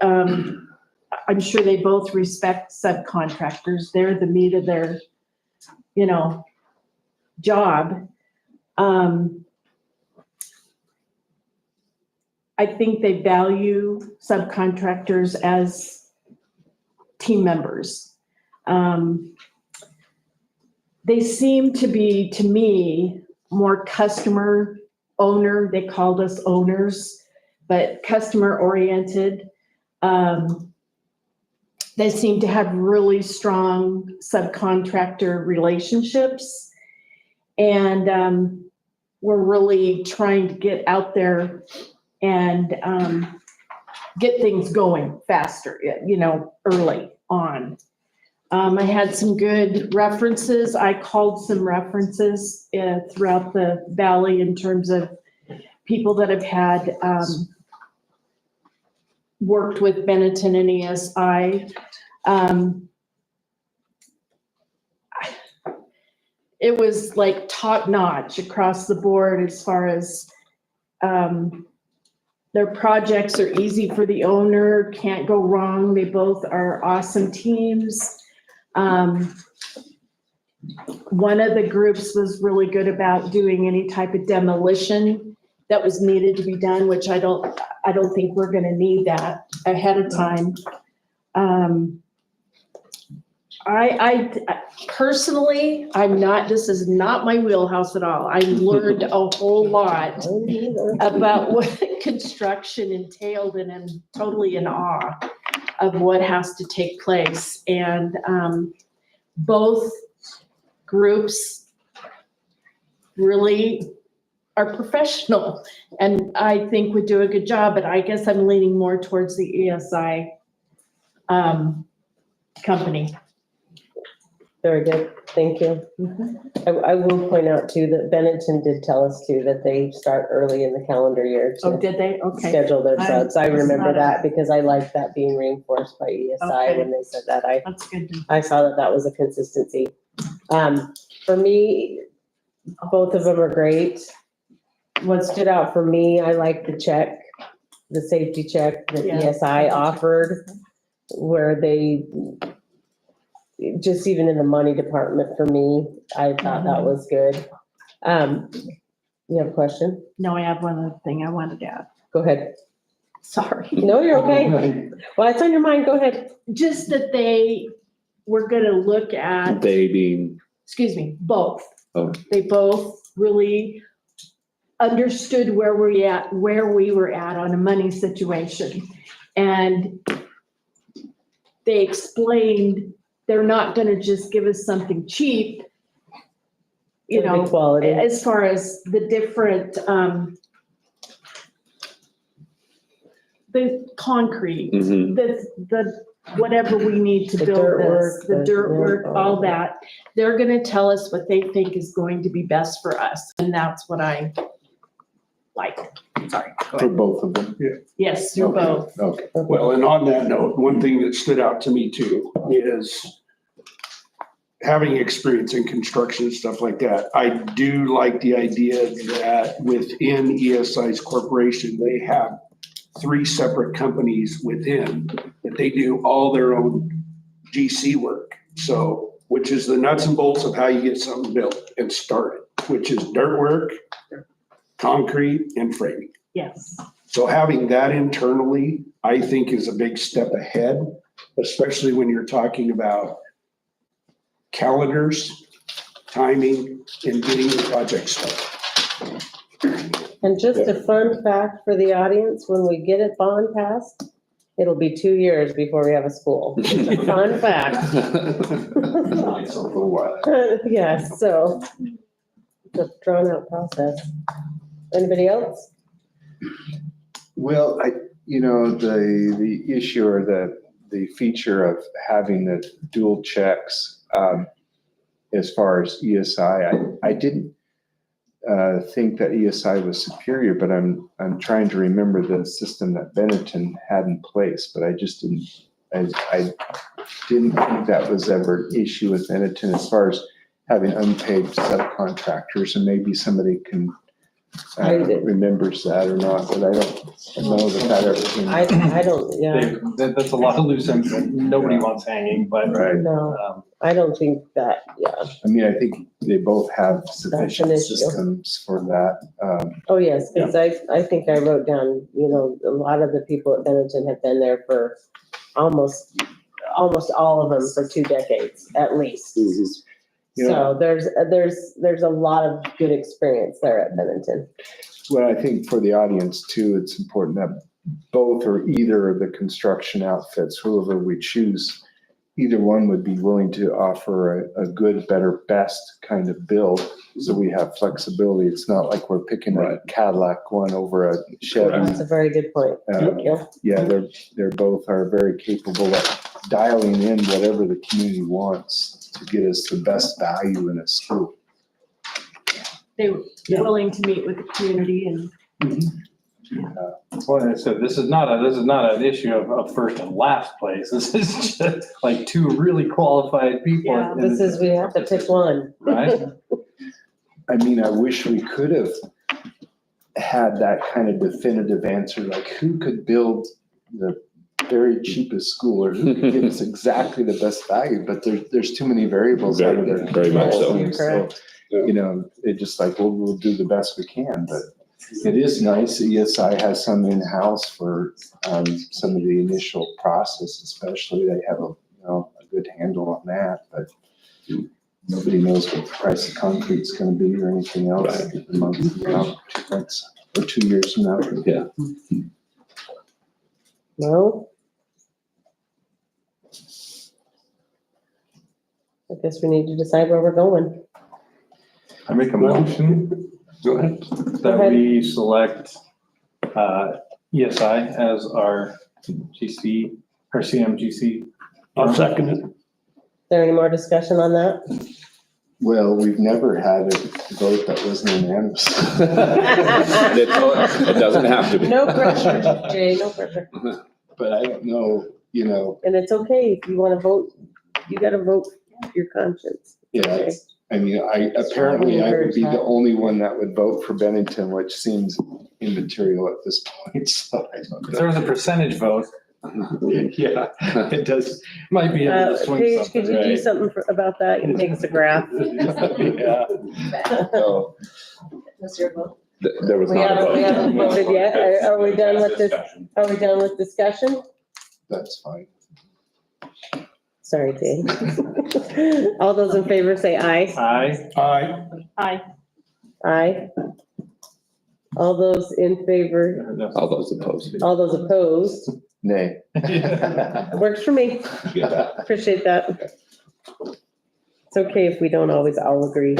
I'm sure they both respect subcontractors. They're the meat of their, job. I think they value subcontractors as team members. They seem to be, to me, more customer owner. They called us owners, but customer oriented. They seem to have really strong subcontractor relationships. And we're really trying to get out there and get things going faster, early on. I had some good references. I called some references throughout the valley in terms of people that have had worked with Benetton and ESI. It was like top notch across the board as far as their projects are easy for the owner, can't go wrong. They both are awesome teams. One of the groups was really good about doing any type of demolition that was needed to be done, which I don't think we're gonna need that ahead of time. I personally, this is not my wheelhouse at all. I learned a whole lot about what construction entailed, and I'm totally in awe of what has to take place. And both groups really are professional and I think would do a good job, but I guess I'm leaning more towards the ESI company. Very good, thank you. I will point out too that Benetton did tell us too that they start early in the calendar year Oh, to did they? Okay. schedule their subs. I remember That's that because I liked that being reinforced by ESI when they said that. That's good. I saw that was a consistency. For me, both of them are great. What stood out for me, I like the safety check that Yeah. ESI offered, where they, just even in the money department for me, I thought that was good. You have a question? No, I have one other thing I wanted to add. Go ahead. sorry. No, you're okay. Well, it's on your mind. Go ahead. Just that they were gonna look at, They being, excuse me, both. Oh. They both really understood where we were at on a money situation. And they explained they're not gonna just give us something cheap, you It'll be know, quality. as far as the different, the concrete, mhm. the, whatever we need to The build dirt this, work, the the- dirt yeah, work, all all of that. They're gonna tell us what they think is going to be best for us, and that's what I like. Sorry, go For ahead. both of them? Yes, through Okay, both. Okay. Well, and on that note, one thing that stood out to me too is having experience in construction and stuff like that. I do like the idea that within ESI's corporation, they have 3 separate companies within that they do all their own GC work. So, which is the nuts and bolts of how you get something built and started, which is dirt work, concrete, and framing. Yes. So having that internally, I think is a big step ahead, especially when you're talking about calendars, timing, and getting the project started. And just a fun fact for the audience, when we get it bond passed, it'll be 2 years before we have a school. Just a fun fact. It's a little while. Yes, so it's a drawn out process. Anybody else? Well, the issue or the feature of having the dual checks, as far as ESI, I didn't think that ESI was superior, but I'm trying to remember the system that Benetton had in place, but I just didn't, I didn't think that was ever an issue with Benetton as far as having unpaid subcontractors, and maybe somebody can remembers that or not, but I don't know that ever came. I don't, yeah, That's a lot of loose ends that nobody wants hanging, but, Right. no, I don't think that, yeah. I mean, I think they both have an sufficient issue. systems for that. Oh, yes, because I think I wrote down, a lot of the people at Benetton have been there for almost all of them for 2 decades, at least. You know, So there's a lot of good experience there at Benetton. well, I think for the audience too, it's important that both or either of the construction outfits, whoever we choose, either one would be willing to offer a good, better, best kind of build. So we have flexibility. It's not like we're picking a Cadillac one over a Chevy. That's a very good point. Thank you. Yeah, they're both are very capable of dialing in whatever the community wants to get us the best value in a school. They were willing to meet with the community and well, I said, this is not an issue of first and last place. This is just like 2 really qualified people. Yeah, and This is, we have to pick one. Right? I mean, I wish we could have had that kind of definitive answer, like who could build the very cheapest school or who could give us exactly the best value, but there's too many variables out of their Very much so. control. Correct. It just like, well, we'll do the best we can, but it is nice that ESI has some in-house for some of the initial process, especially. They have a good handle on that, but nobody knows what the price of concrete's gonna be or anything else a month from now, 2 months, or 2 years from now. Yeah. No? I guess we need to decide where we're going. I make a motion. Go ahead. That ahead. we select ESI as our GC, or CMGC. I'll second it. Is there any more discussion on that? Well, we've never had a vote that wasn't unanimous. It doesn't have to be. No pressure, Jay, no pressure. But I don't know, And it's okay, if you want to vote, you got to vote your conscience. yeah, I mean, apparently I would be the only one that would vote for Bennington, which seems immaterial at this point, so I don't If know. there was a percentage vote, yeah, it does, might be able to swing Paige, something. could you do right? something about that? You can make us a graph. Yeah. So, Was your vote? There was We not a vote. haven't voted yet. Are we done with this? Are we done with discussion? That's fine. Sorry, Dave. All those in favor say aye. Aye. Aye. Aye. All those in favor, All those opposed. all those opposed, Nay. works for me. Yeah. Appreciate that. It's okay if we don't always all agree.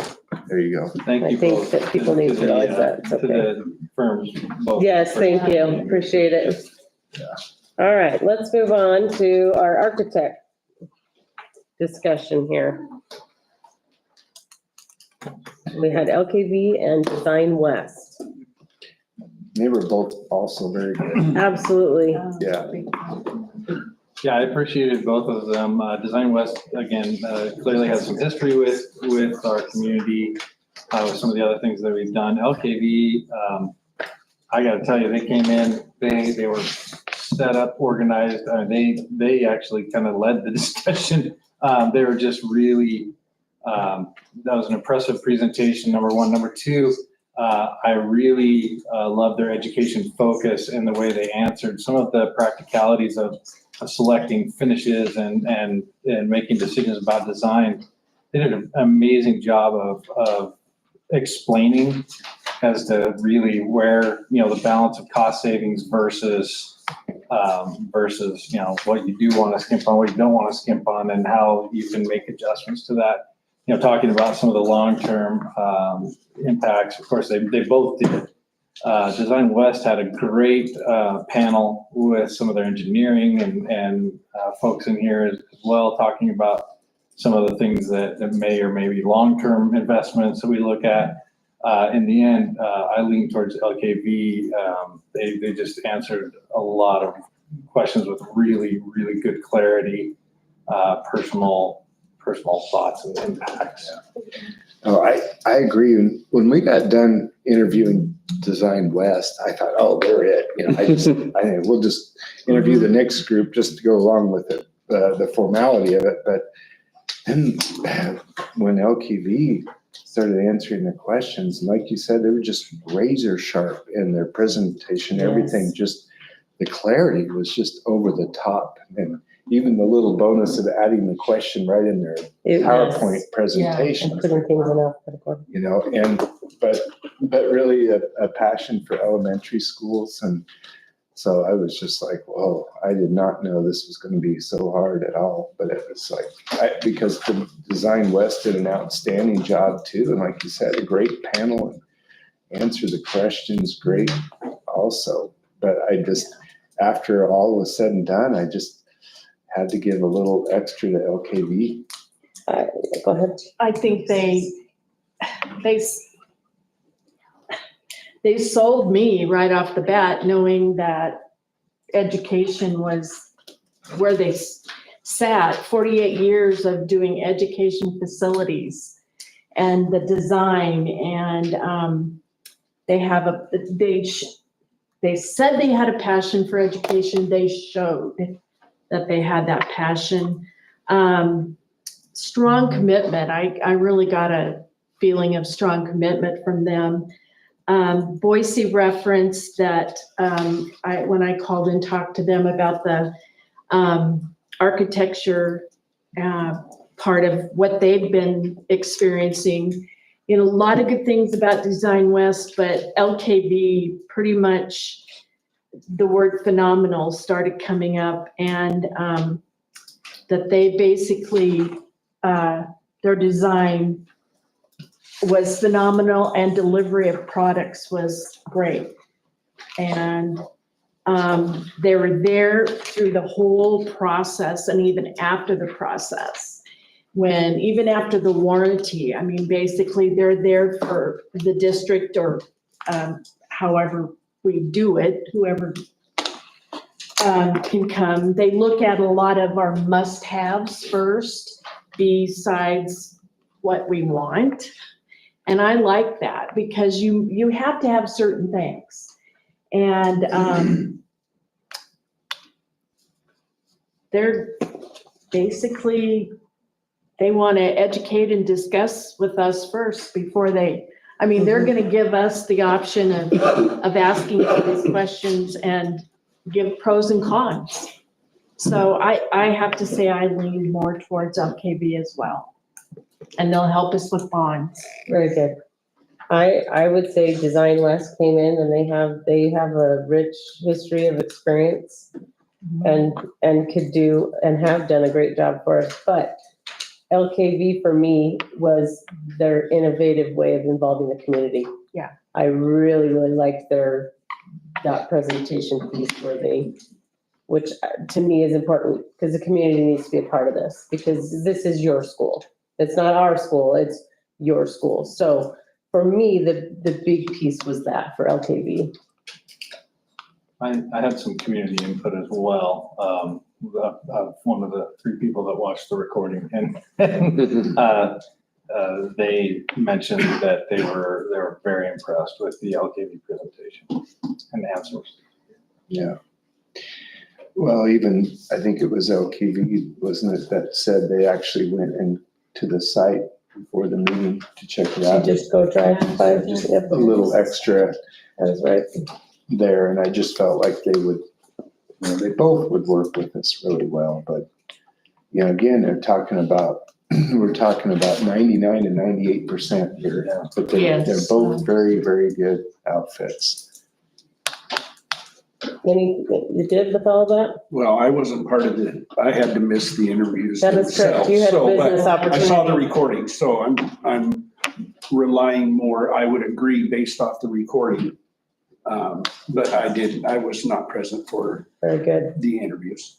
There you go. Thank I you think both. that people need to realize that. It's To okay. the firms. both. Yes, thank you. Appreciate it. All right, let's move on to our architect discussion here. We had LKV and Design West. They were both also very good. Absolutely. Yeah. Yeah, I appreciated both of them. Design West, again, clearly has some history with our community, with some of the other things that we've done. LKV, I gotta tell you, they came in, they were set up, organized. They actually kind of led the discussion. They were just really, that was an impressive presentation, number one. Number two, I really love their education focus and the way they answered some of the practicalities of selecting finishes and making decisions about design. They did an amazing job of explaining as to really where, the balance of cost savings versus, what you do want to skimp on, what you don't want to skimp on, and how you can make adjustments to that. Talking about some of the long-term impacts, of course, they both did. Design West had a great panel with some of their engineering and folks in here as well, talking about some of the things that may or may be long-term investments that we look at. In the end, I lean towards LKV. They just answered a lot of questions with really, really good clarity, personal thoughts and impacts. Oh, I agree. When we got done interviewing Design West, I thought, oh, they're it. I think we'll just interview the next group just to go along with it, the formality of it. But then when LKV started answering the questions, like you said, they were just razor sharp in their presentation. Everything, just the clarity was just over the top. And even the little bonus of adding the question right in their PowerPoint presentation. And putting things in alphabetical. But really a passion for elementary schools. And so I was just like, whoa, I did not know this was going to be so hard at all. But it was like, because the Design West did an outstanding job too. And like you said, a great panel and answered the questions great also. But after all was said and done, I just had to give a little extra to LKV. Go ahead. I think they sold me right off the bat, knowing that education was where they sat. 48 years of doing education facilities and the design, and they said they had a passion for education. They showed that they had that passion. Strong commitment. I really got a feeling of strong commitment from them. Boise referenced that when I called and talked to them about the architecture part of what they've been experiencing. A lot of good things about Design West, but LKV pretty much the word phenomenal started coming up, and that they basically, their design was phenomenal and delivery of products was great. And they were there through the whole process and even after the process. Even after the warranty, basically they're there for the district or however we do it, whoever can come. They look at a lot of our must-haves first, besides what we want. And I like that because you have to have certain things. And they're basically, they want to educate and discuss with us first before they I mean, they're gonna give us the option of asking these questions and give pros and cons. So I have to say I lean more towards LKV as well. And they'll help us with bonds. Very good. I would say Design West came in and they have a rich history of experience and could do and have done a great job for us. But LKV for me was their innovative way of involving the community. Yeah. I really, really liked that presentation piece which to me is important because the community needs to be a part of this because this is your school. It's not our school, it's your school. So for me, the big piece was that for LKV. I had some community input as well. One of the 3 people that watched the recording and they mentioned that they were very impressed with the LKV presentation and answers. Yeah. Well, even, I think it was LKV, wasn't it, that said they actually went into the site before the meeting to check it out. Just go drive by. A little extra That's right. there, and I just felt like they would, they both would work with us really well, but, again, we're talking about 99 and 98% here. But they're Yes. both very, very good outfits. You did with all that? Well, I wasn't part of I had to miss the interviews That is correct. themselves. You had a So, but business I saw the opportunity. recording, so I'm relying more, I would agree, based off the recording. But I was not present for Very good. the interviews.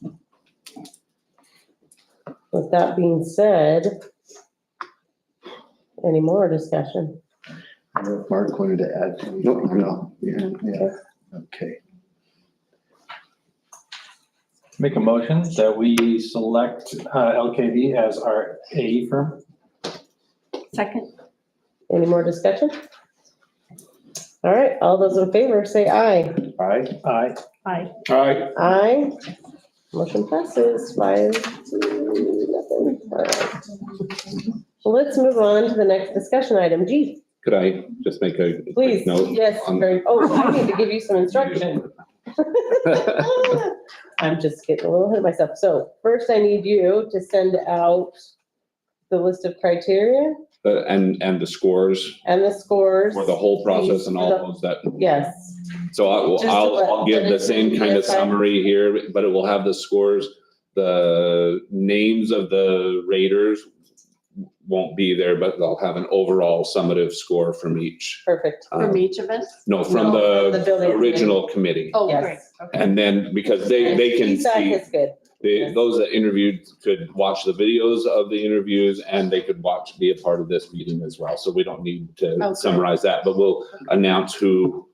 With that being said, any more discussion? I don't know if Mark wanted to add anything. No. Yeah, okay. Make a motion that we select LKV as our AE firm. Second. Any more discussion? All right, all those in favor say aye. Aye. Aye. Aye. All right, Aye. Motion passes 5-0. All right. Well, let's move on to the next discussion item. G, Could I just make a quick please. note? Yes, on- I need to give you some instruction. I'm just getting a little ahead of myself. So first I need you to send out the list of criteria And the scores and the scores. for the whole process and all those that. Yes, So Just to I'll give the let- same kind of Yes, I- summary here, but it will have the scores. The names of the raters won't be there, but they'll have an overall summative score from each. perfect. From each of us? No, from No, the the building original committee. Oh, Yes. great. Okay. And then, because they can Feedback see, is good. those that interviewed could watch the videos of the interviews and they could be a part of this meeting as well. So we don't need to Okay. summarize that, but we'll announce to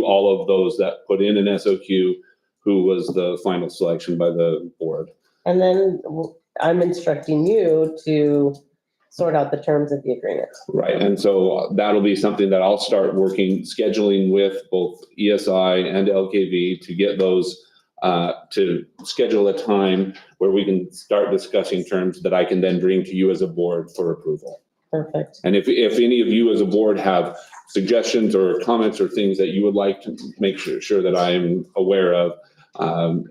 all of those that put in an SOQ, who was the final selection by the board. And then I'm instructing you to sort out the terms of the agreement. Right, and so that'll be something that I'll start scheduling with both ESI and LKV to get those, to schedule a time where we can start discussing terms that I can then bring to you as a board for approval. Perfect. And if any of you as a board have suggestions or comments or things that you would like to make sure that I am aware of,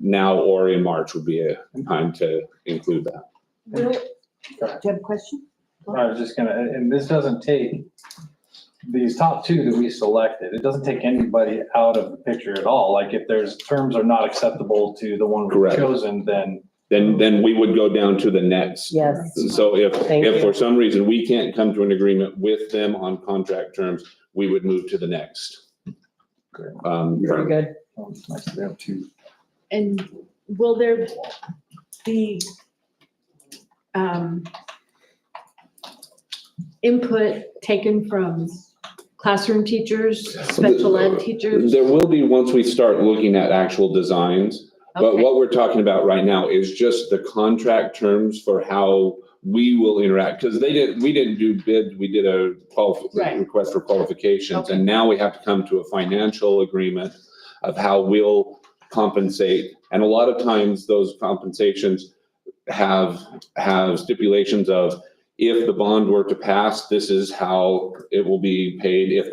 now or in March would be a time to include that. Do you have a question? I was just and this doesn't take, these top 2 that we selected, it doesn't take anybody out of the picture at all. Like if there's terms are not acceptable to the one we've Correct. chosen, then Then we would go down to the next. Yes. So Thank if you. for some reason we can't come to an agreement with them on contract terms, we would move to the next. Very good. it's nice to have 2. And will there be input taken from classroom teachers, special ed teachers? There will be once we start looking at actual designs, but Okay. what we're talking about right now is just the contract terms for how we will interact, because we didn't do bid, we did a Right. request for qualifications, Okay. and now we have to come to a financial agreement of how we'll compensate. And a lot of times those compensations have stipulations of, if the bond were to pass, this is how it will be paid. If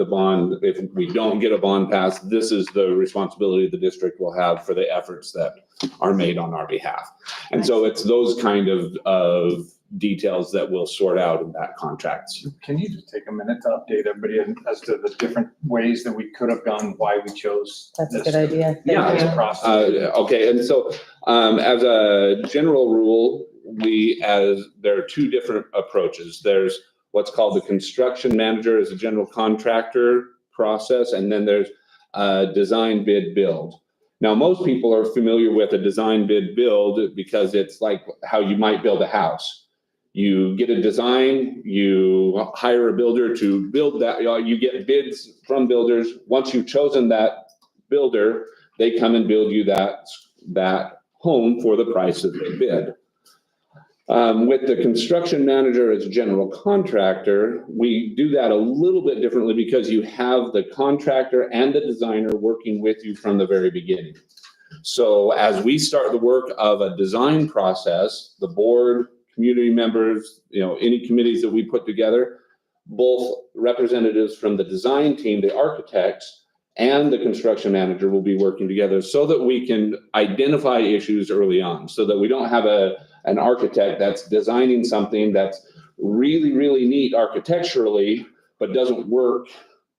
we don't get a bond passed, this is the responsibility the district will have for the efforts that are made on our behalf. And so it's those kind of details that we'll sort out in that contract. Can you just take a minute to update everybody as to the different ways that we could have gone, why we chose That's a this? good idea. Yeah. Thank you. This process. Okay, and so as a general rule, there are two different approaches. There's what's called the construction manager as a general contractor process, and then there's design bid build. Now, most people are familiar with a design bid build because it's like how you might build a house. You get a design, you hire a builder to build that, you get bids from builders. Once you've chosen that builder, they come and build you that home for the price that they bid. With the construction manager as a general contractor, we do that a little bit differently because you have the contractor and the designer working with you from the very beginning. So as we start the work of a design process, the board, community members, any committees that we put together, both representatives from the design team, the architects, and the construction manager will be working together so that we can identify issues early on, so that we don't have an architect that's designing something that's really, really neat architecturally, but doesn't work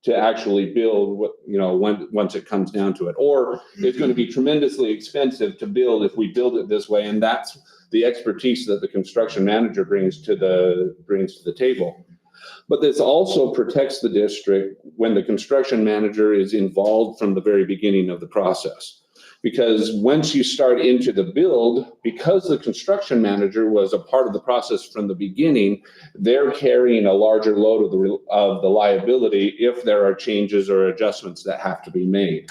to actually build once it comes down to it. Or it's going to be tremendously expensive to build if we build it this way. And that's the expertise that the construction manager brings to the table. But this also protects the district when the construction manager is involved from the very beginning of the process. Because once you start into the build, because the construction manager was a part of the process from the beginning, they're carrying a larger load of the liability if there are changes or adjustments that have to be made.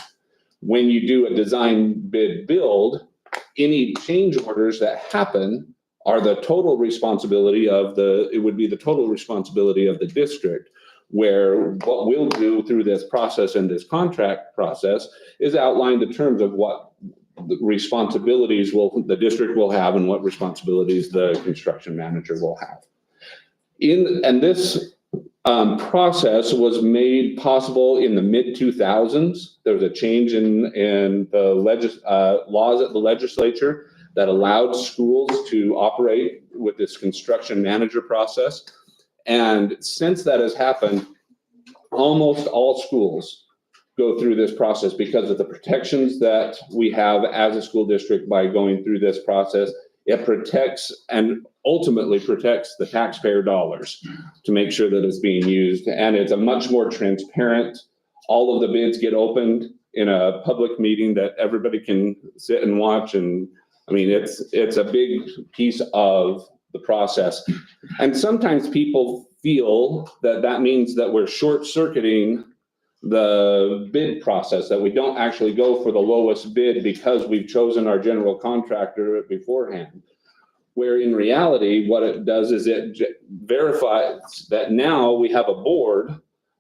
When you do a design bid build, any change orders that happen are the total responsibility of the district, where what we'll do through this process and this contract process is outline the terms of what the responsibilities the district will have and what responsibilities the construction manager will have. And this process was made possible in the mid-2000s. There was a change in the laws at the legislature that allowed schools to operate with this construction manager process. And since that has happened, almost all schools go through this process because of the protections that we have as a school district by going through this process. It protects and ultimately protects the taxpayer dollars to make sure that it's being used. And it's a much more transparent, all of the bids get opened in a public meeting that everybody can sit and watch. And I mean, it's a big piece of the process. And sometimes people feel that means that we're short-circuiting the bid process, that we don't actually go for the lowest bid because we've chosen our general contractor beforehand. Where in reality, what it does is it verifies that now we have a board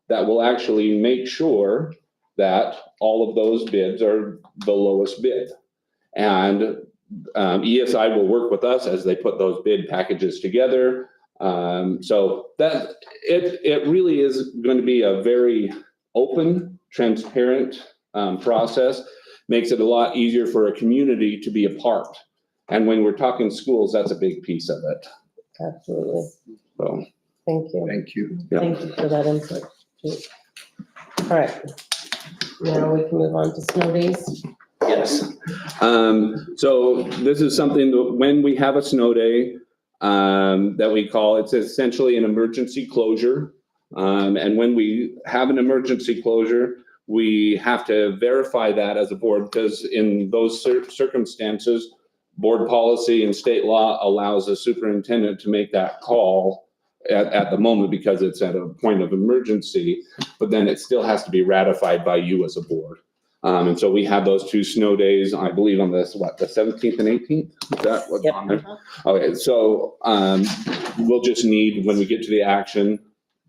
that will actually make sure that all of those bids are the lowest bid. And ESI will work with us as they put those bid packages together. So that it really is going to be a very open, transparent process. Makes it a lot easier for a community to be a part. And when we're talking schools, that's a big piece of it. Absolutely. So, Thank you. Thank you. yeah. Thank you for that input. All right. Now we can move on to snow days. Yes. So this is something that when we have a snow day, that we call, it's essentially an emergency closure. And when we have an emergency closure, we have to verify that as a board, because in those circumstances, board policy and state law allows the superintendent to make that call at the moment because it's at a point of emergency, but then it still has to be ratified by you as a board. And so we have those two snow days, I believe on the 17th and 18th? Is that what's on there? Okay, so we'll just need, when we get to the action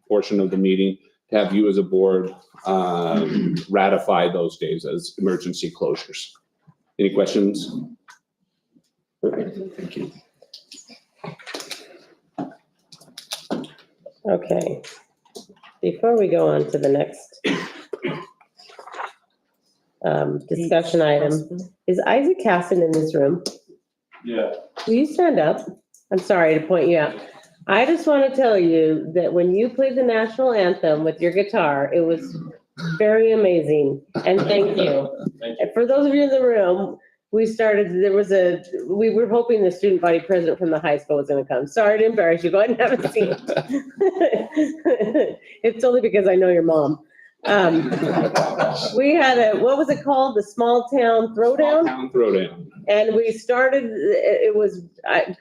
portion of the meeting, to have you as a board ratify those days as emergency closures. Any questions? All right, thank you. Okay. Before we go on to the next discussion item, is Isaac Casson in this room? Yeah. Will you stand up? I'm sorry to point you out. I just want to tell you that when you played the national anthem with your guitar, it was very amazing. And thank you. And for those of you in the room, we were hoping the student body president from the high school was going to come. Sorry to embarrass you. Go ahead and have a seat. It's only because I know your mom. We had what was it called? The small town throwdown? Town Throwdown. And we started, it was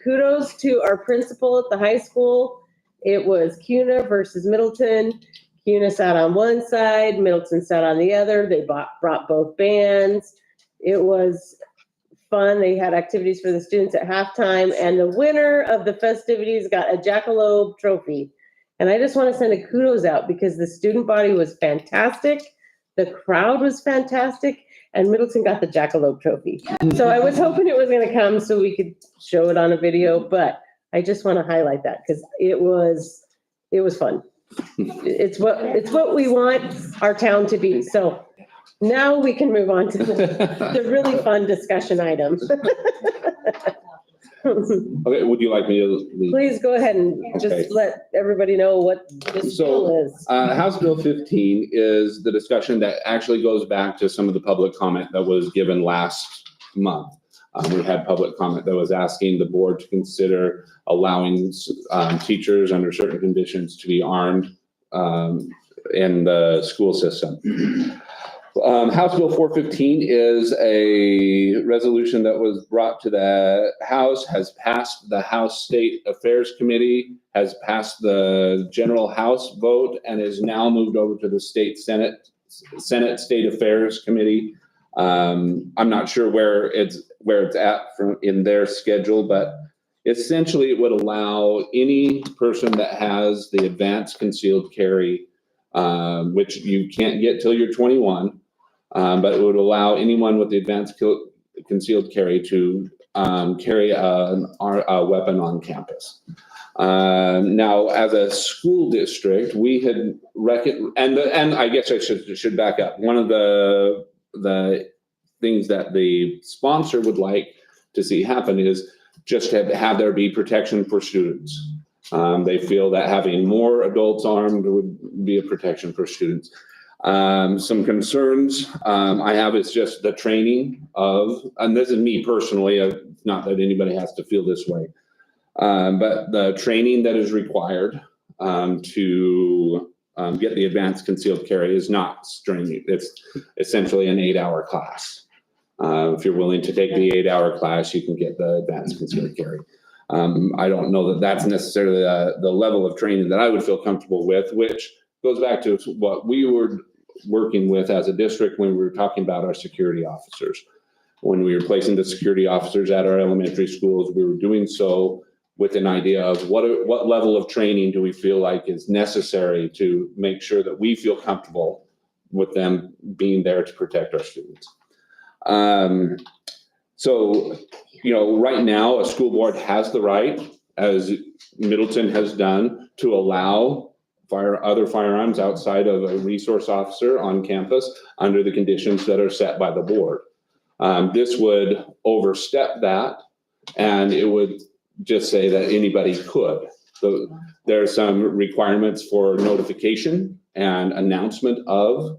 kudos to our principal at the high school. It was CUNA versus Middleton. CUNA sat on one side, Middleton sat on the other. They brought both bands. It was fun. They had activities for the students at halftime, and the winner of the festivities got a Jackalope trophy. And I just want to send a kudos out because the student body was fantastic. The crowd was fantastic. And Middleton got the Jackalope trophy. So I was hoping it was going to come so we could show it on a video, but I just want to highlight that because it was fun. It's what we want our town to be. So now we can move on to the really fun discussion item. Okay, would you like me to lead? Please go ahead and Okay. just let everybody know what this bill is. House Bill 15 is the discussion that actually goes back to some of the public comment that was given last month. We had public comment that was asking the board to consider allowing teachers under certain conditions to be armed in the school system. House Bill 415 is a resolution that was brought to the House, has passed the House State Affairs Committee, has passed the General House vote, and is now moved over to the State Senate State Affairs Committee. I'm not sure where it's at in their schedule, but essentially it would allow any person that has the advanced concealed carry, which you can't get till you're 21. But it would allow anyone with the advanced concealed carry to carry a weapon on campus. Now, as a school district, we had and I guess I should back up. One of the things that the sponsor would like to see happen is just to have there be protection for students. They feel that having more adults armed would be a protection for students. Some concerns I have is just the training of, and this is me personally, not that anybody has to feel this way, but the training that is required to get the advanced concealed carry is not strenuous. It's essentially an 8-hour class. If you're willing to take the 8-hour class, you can get the advanced concealed carry. I don't know that that's necessarily the level of training that I would feel comfortable with, which goes back to what we were working with as a district when we were talking about our security officers. When we were placing the security officers at our elementary schools, we were doing so with an idea of what level of training do we feel like is necessary to make sure that we feel comfortable with them being there to protect our students. So, right now, a school board has the right, as Middleton has done, to allow other firearms outside of a resource officer on campus under the conditions that are set by the board. This would overstep that, and it would just say that anybody could. So there are some requirements for notification and announcement of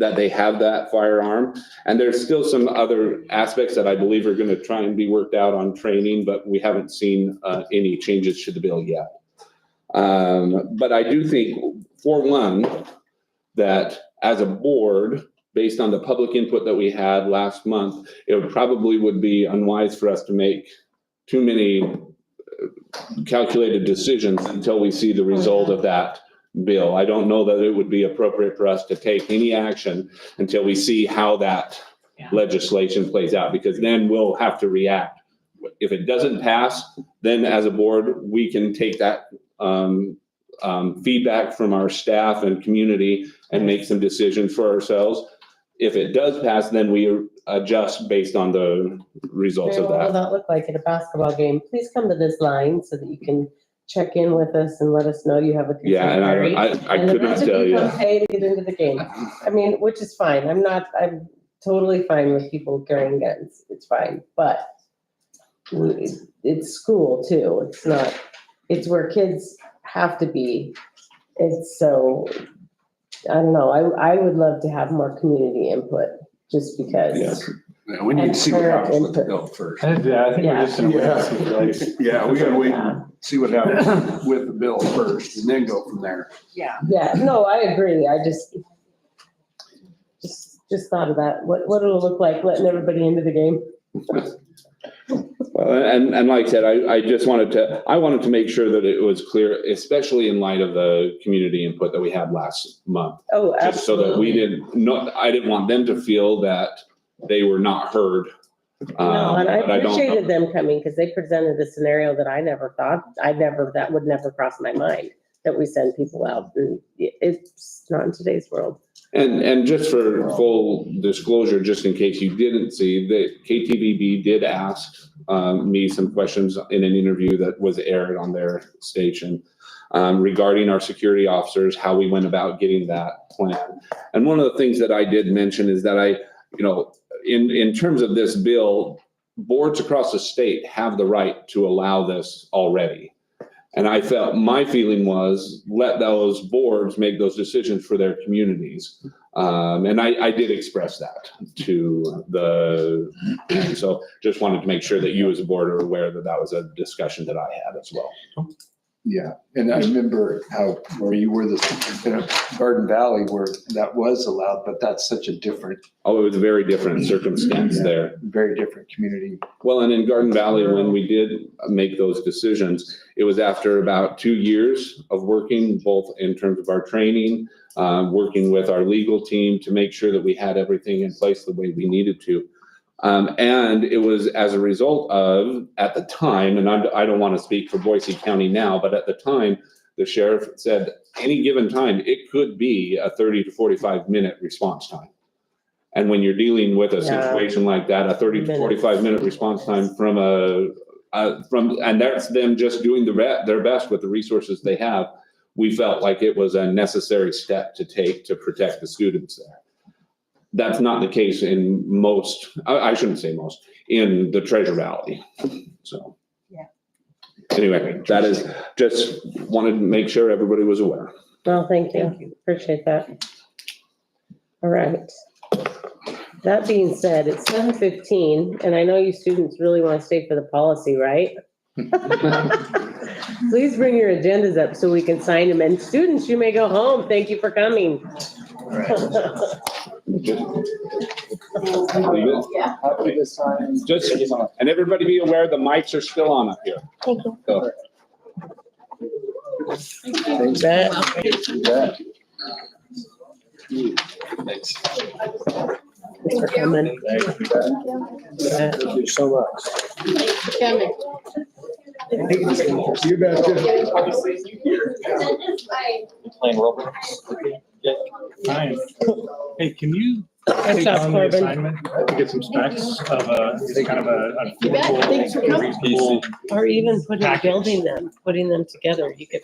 that they have that firearm. And there's still some other aspects that I believe are going to try and be worked out on training, but we haven't seen any changes to the bill yet. But I do think, for one, that as a board, based on the public input that we had last month, it probably would be unwise for us to make too many calculated decisions until we see the result of that bill. I don't know that it would be appropriate for us to take any action until we see how that legislation plays out, because then we'll have to react. If it doesn't pass, then as a board, we can take that feedback from our staff and community and make some decisions for ourselves. If it does pass, then we adjust based on the results of What will that. that look like at a basketball game? Please come to this line so that you can check in with us and let us know you have a Yeah, consent query. and I And the could not rest of tell you. come pay to get into the game. I mean, which is fine. I'm totally fine with people carrying guns. It's fine, but it's school too. It's not, it's where kids have to be. It's so, I don't know. I would love to have more community input just because. Yes. Yeah, we need to see what happens with the bill first. I think we're just in a wait and see place. Yeah, we gotta wait Yeah. and see what happens with the bill first and then go from there. Yeah, no, I agree. I just thought of that. What it'll look like letting everybody into the game. Well, and like I said, I just wanted to make sure that it was clear, especially in light of the community input that we had last month. Oh, Just so that we absolutely. I didn't want them to feel that they were not heard. No, and I But don't- appreciated them coming because they presented a scenario that I never thought, that would never cross my mind, that we send people out. And it's not in today's world. And just for full disclosure, just in case you didn't see, the KTVB did ask me some questions in an interview that was aired on their station regarding our security officers, how we went about getting that plan. And one of the things that I did mention is that in terms of this bill, boards across the state have the right to allow this already. And my feeling was, let those boards make those decisions for their communities. And I did express that to so just wanted to make sure that you as a board are aware that that was a discussion that I had as well. Yeah, and I remember where you were in Garden Valley where that was allowed, but that's such a different, Oh, it was a very different circumstance there. very different community. Well, and in Garden Valley, when we did make those decisions, it was after about 2 years of working, both in terms of our training, working with our legal team to make sure that we had everything in place the way we needed to. And it was as a result of, at the time, and I don't want to speak for Boise County now, but at the time, the sheriff said, any given time, it could be a 30 to 45-minute response time. And when you're dealing with a Yeah. situation like that, a 30 to 45-minute response time and that's them just doing their best with the resources they have, we felt like it was a necessary step to take to protect the students there. That's not the case in most, I shouldn't say most, in the Treasure Valley, so. Yeah. Anyway, that is, just wanted to make sure everybody was aware. Well, thank you. Appreciate that. All right. That being said, it's 7:15, and I know you students really want to stay for the policy, right? Please bring your agendas up so we can sign them. And students, you may go home. Thank you for coming. Just, and everybody be aware, the mics are still on up here. Thank you. So, Thanks, Matt. Thanks. Thanks for coming. Thank you so much. Coming. You bet. Playing Roblox. Yeah, fine. Hey, can you Good take job, on the Corbin. assignment to get some specs of kind of a. You bet. Thanks for coming. Reasonable- Or even Package. putting them together. You could.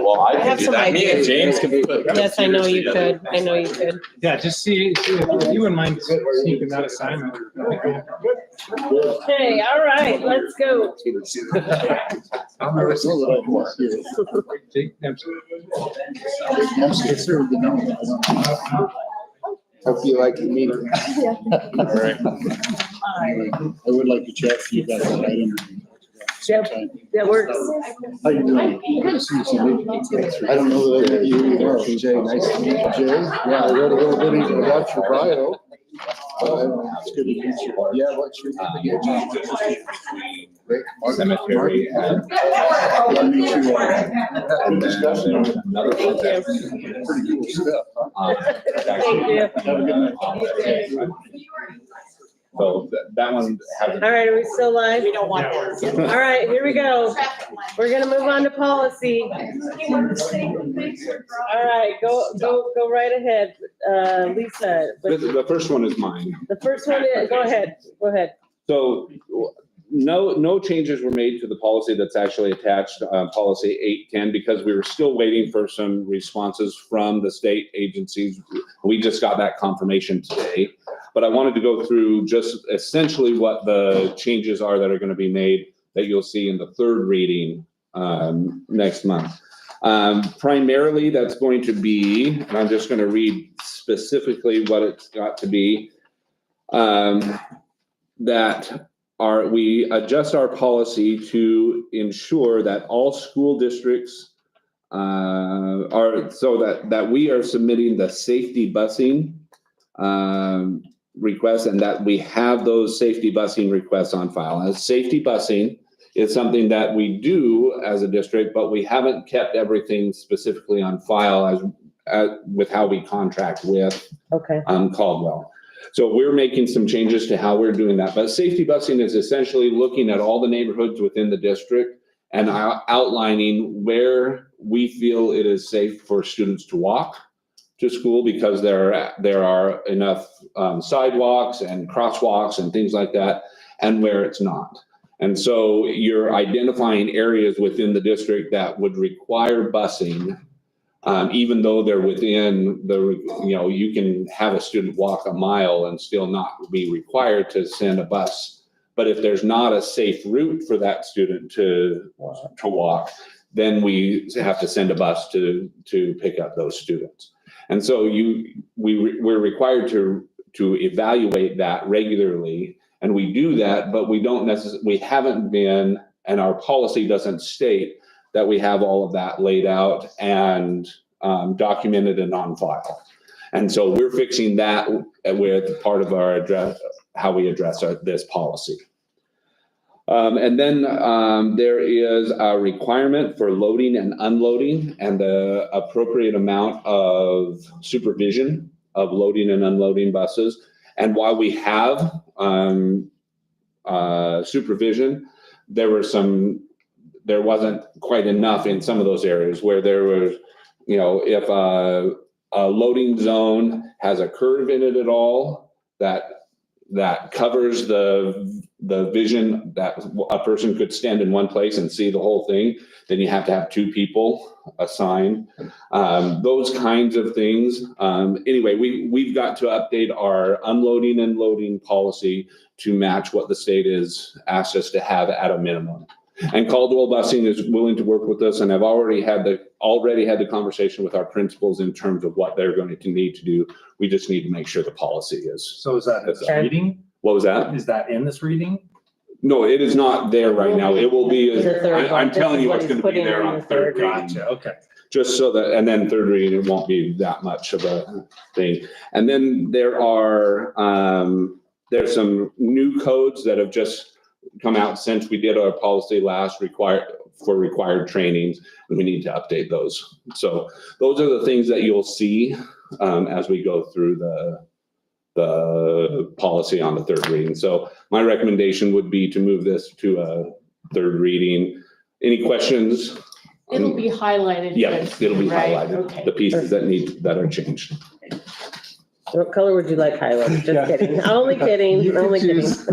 Well, I have some ideas. James can put. Yes, I know you could. I know you could. Yeah, just see if you wouldn't mind sneaking that assignment. Okay, all right, let's go. Jake Dempsey. Hope you like the meeting. All right. I would like to chat to you about that item. Yep, that works. How you doing? Good to see you, Cindy. I don't know that I met you either. Jay, nice to meet you, Jay. Yeah, I read a little bit about your bio. It's good to meet you. Yeah, what's your name again? Rick. Cemetery and. And discussion on Another one that- pretty cool stuff, huh? Thank you. Have a good night. So that one hasn't. All right, are we still live? We don't want those. All right, here we go. We're gonna move on to policy. All right, go right ahead, Lisa. The first one is mine. The first one is, go ahead. So no changes were made to the policy that's actually attached, policy 810, because we were still waiting for some responses from the state agencies. We just got that confirmation today. But I wanted to go through just essentially what the changes are that are going to be made that you'll see in the third reading next month. Primarily, that's going to be, and I'm just going to read specifically what it's got to be, that we adjust our policy to ensure that all school districts are, so that we are submitting the safety busing requests, and that we have those safety busing requests on file. As safety busing is something that we do as a district, but we haven't kept everything specifically on file as with how we contract with Okay, Caldwell. So we're making some changes to how we're doing that. But safety busing is essentially looking at all the neighborhoods within the district and outlining where we feel it is safe for students to walk to school, because there are enough sidewalks and crosswalks and things like that, and where it's not. And so you're identifying areas within the district that would require busing, even though they're within you can have a student walk a mile and still not be required to send a bus. But if there's not a safe route for that student to walk, then we have to send a bus to pick up those students. And so we're required to evaluate that regularly, and we do that, but we haven't been, and our policy doesn't state that we have all of that laid out and documented and on file. And so we're fixing that with part of our how we address this policy. And then there is a requirement for loading and unloading and the appropriate amount of supervision of loading and unloading buses. And while we have supervision, there wasn't quite enough in some of those areas where there was, if a loading zone has a curve in it at all, that covers the vision that a person could stand in one place and see the whole thing, then you have to have two people assigned. Those kinds of things. Anyway, we've got to update our unloading and loading policy to match what the state has asked us to have at a minimum. And Caldwell Busing is willing to work with us, and I've already had the conversation with our principals in terms of what they're going to need to do. We just need to make sure the policy is. So is that in this Okay. reading? What was that? Is that in this reading? No, it is not there right now. It will be, The third one. I'm telling you This what's is going to what be he's there putting in on the third third reading. Gotcha, okay. Just so that, and then third reading, it won't be that much of a thing. And then there are, there's some new codes that have just come out since we did our policy last required trainings, and we need to update those. So those are the things that you'll see as we go through the policy on the third reading. So my recommendation would be to move this to a third reading. Any questions? It'll be highlighted. Yes, it'll be right? highlighted, Okay. the pieces that are changed. What color would you like highlighted? Yeah. Just kidding. Only kidding, You can only kidding. choose.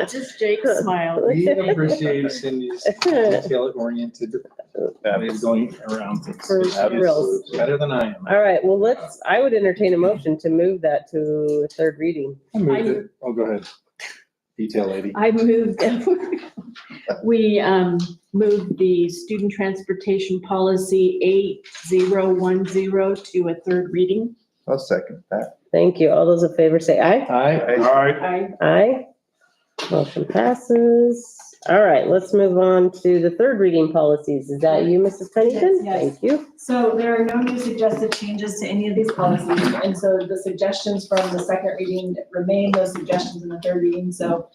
Just Jake's smile. We appreciate Cindy's detail-oriented way of going around things. For reals. Better than I am. All right, well, I would entertain a motion to move that to third reading. I moved it. Oh, go ahead. Detail lady. I moved, we moved the student transportation policy 8010 to a third reading. I'll second that. Thank you. All those in favor say aye. Aye. All right. Aye. Motion passes. All right, let's move on to the third reading policies. Is that you, Mrs. Pennington? Yes, yes. Thank you. So there are no new suggested changes to any of these policies, and so the suggestions from the second reading remain those suggestions in the third reading. So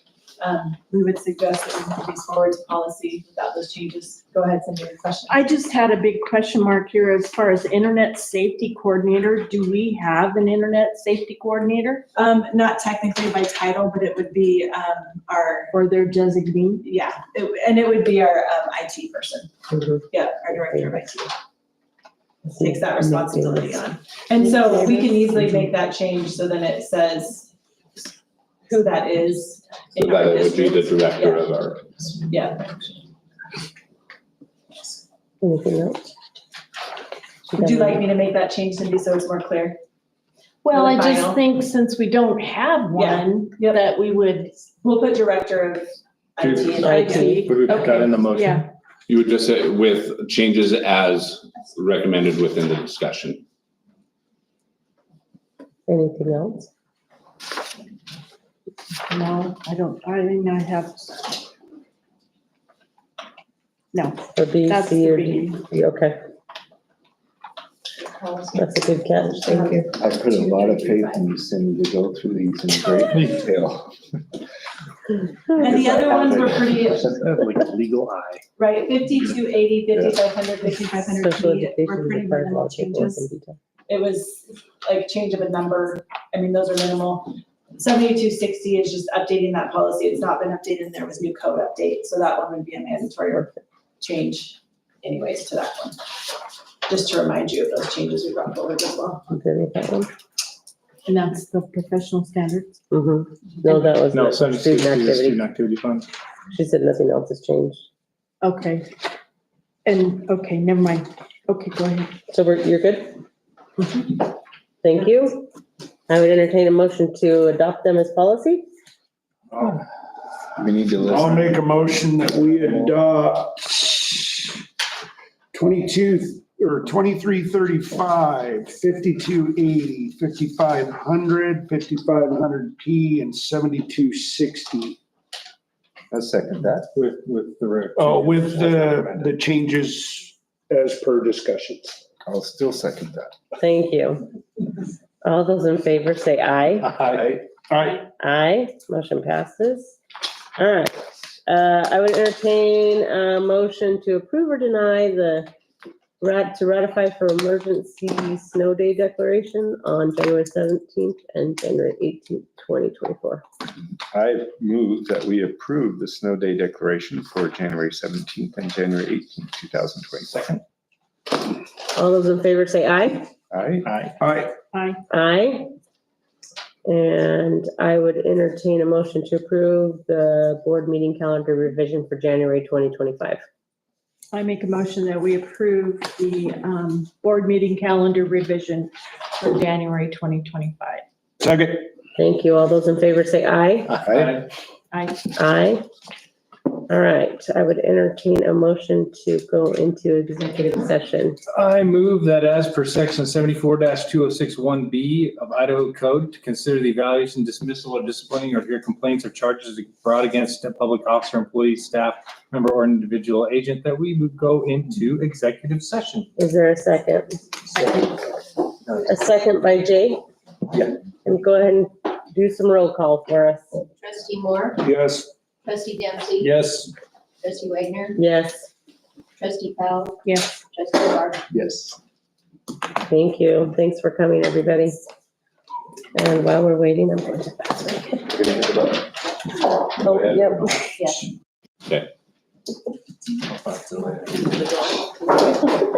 we would suggest that we move these forward to policy without those changes. Go ahead, Cindy, your question. I just had a big question mark here as far as internet safety coordinator. Do we have an internet safety coordinator Not technically by title, but it would be, our, or their designee? yeah, and it would be our, IT person. Mhm. Yeah, our director of IT takes that responsibility on. And so we can easily make that change, so then it says who that is. So in our that it would be the district. director of our. Yeah. Anything else? Would you like me to make that change, Cindy, so it's more clear? Well, I For the just final? think since we don't have one, Yep. that we would. We'll put director of IT. in there. IT. Would we put that in the motion? Yeah, You would just say with changes as recommended within the discussion. Anything else? no, I think I have. No, Or B, that's C, the or D? biggie. Okay, that's a good catch, thank you. I put a lot of faith in you, Cindy, to go through these in great detail. And the other ones were pretty, Like legal eye. right, 5280, 5500, 5500 Special P, education were pretty requires minimal all paperwork in changes. detail. It was like change of a number, I mean, those are minimal. 7260 is just updating that policy, it's not been updated, there was new code update, so that one would be a mandatory change anyways to that one. Just to remind you of those changes we brought forward as well. You good with that one? And that's the professional standards. Mm-hmm. No, that was No, the 76 student is the activity. student activity fund. She said nothing else has changed. Okay. And, okay, never mind. Okay, go ahead. So you're good? Thank you. I would entertain a motion to adopt them as policy. We need to listen. I'll make a motion that we adopt 2335, 5280, 5500, 5500P, and 7260. I'll second that. With the. Oh, with the changes as per discussions. I'll still second that. Thank you. All those in favor say aye. Aye. All right, Aye, motion passes. All right, I would entertain a motion to approve or deny to ratify for emergency snow day declaration on January 17th and January 18th, 2024. I move that we approve the snow day declaration for January 17th and January 18th, 2022. All those in favor say aye. Aye. Aye. all right. Aye. And I would entertain a motion to approve the board meeting calendar revision for January 2025. I make a motion that we approve the board meeting calendar revision for January 2025. Second. Thank you. All those in favor say aye. Aye. Aye. All right, I would entertain a motion to go into executive session. I move that as per section 74-2061B of Idaho Code, to consider the evaluation, dismissal, or disciplining, or hear complaints or charges brought against a public officer, employee, staff member, or individual agent, that we would go into executive session. Is there a second? A second by Jay? Yeah. And go ahead and do some roll call for us. Trustee Moore, Yes. trustee Dempsey. Yes. Trustee Wagner, Yes, trustee Powell, Yes. trustee Labar. Yes. thank you. Thanks for coming, everybody. And while we're waiting, I'm going to. Oh, yep. Yes. Okay. Okay.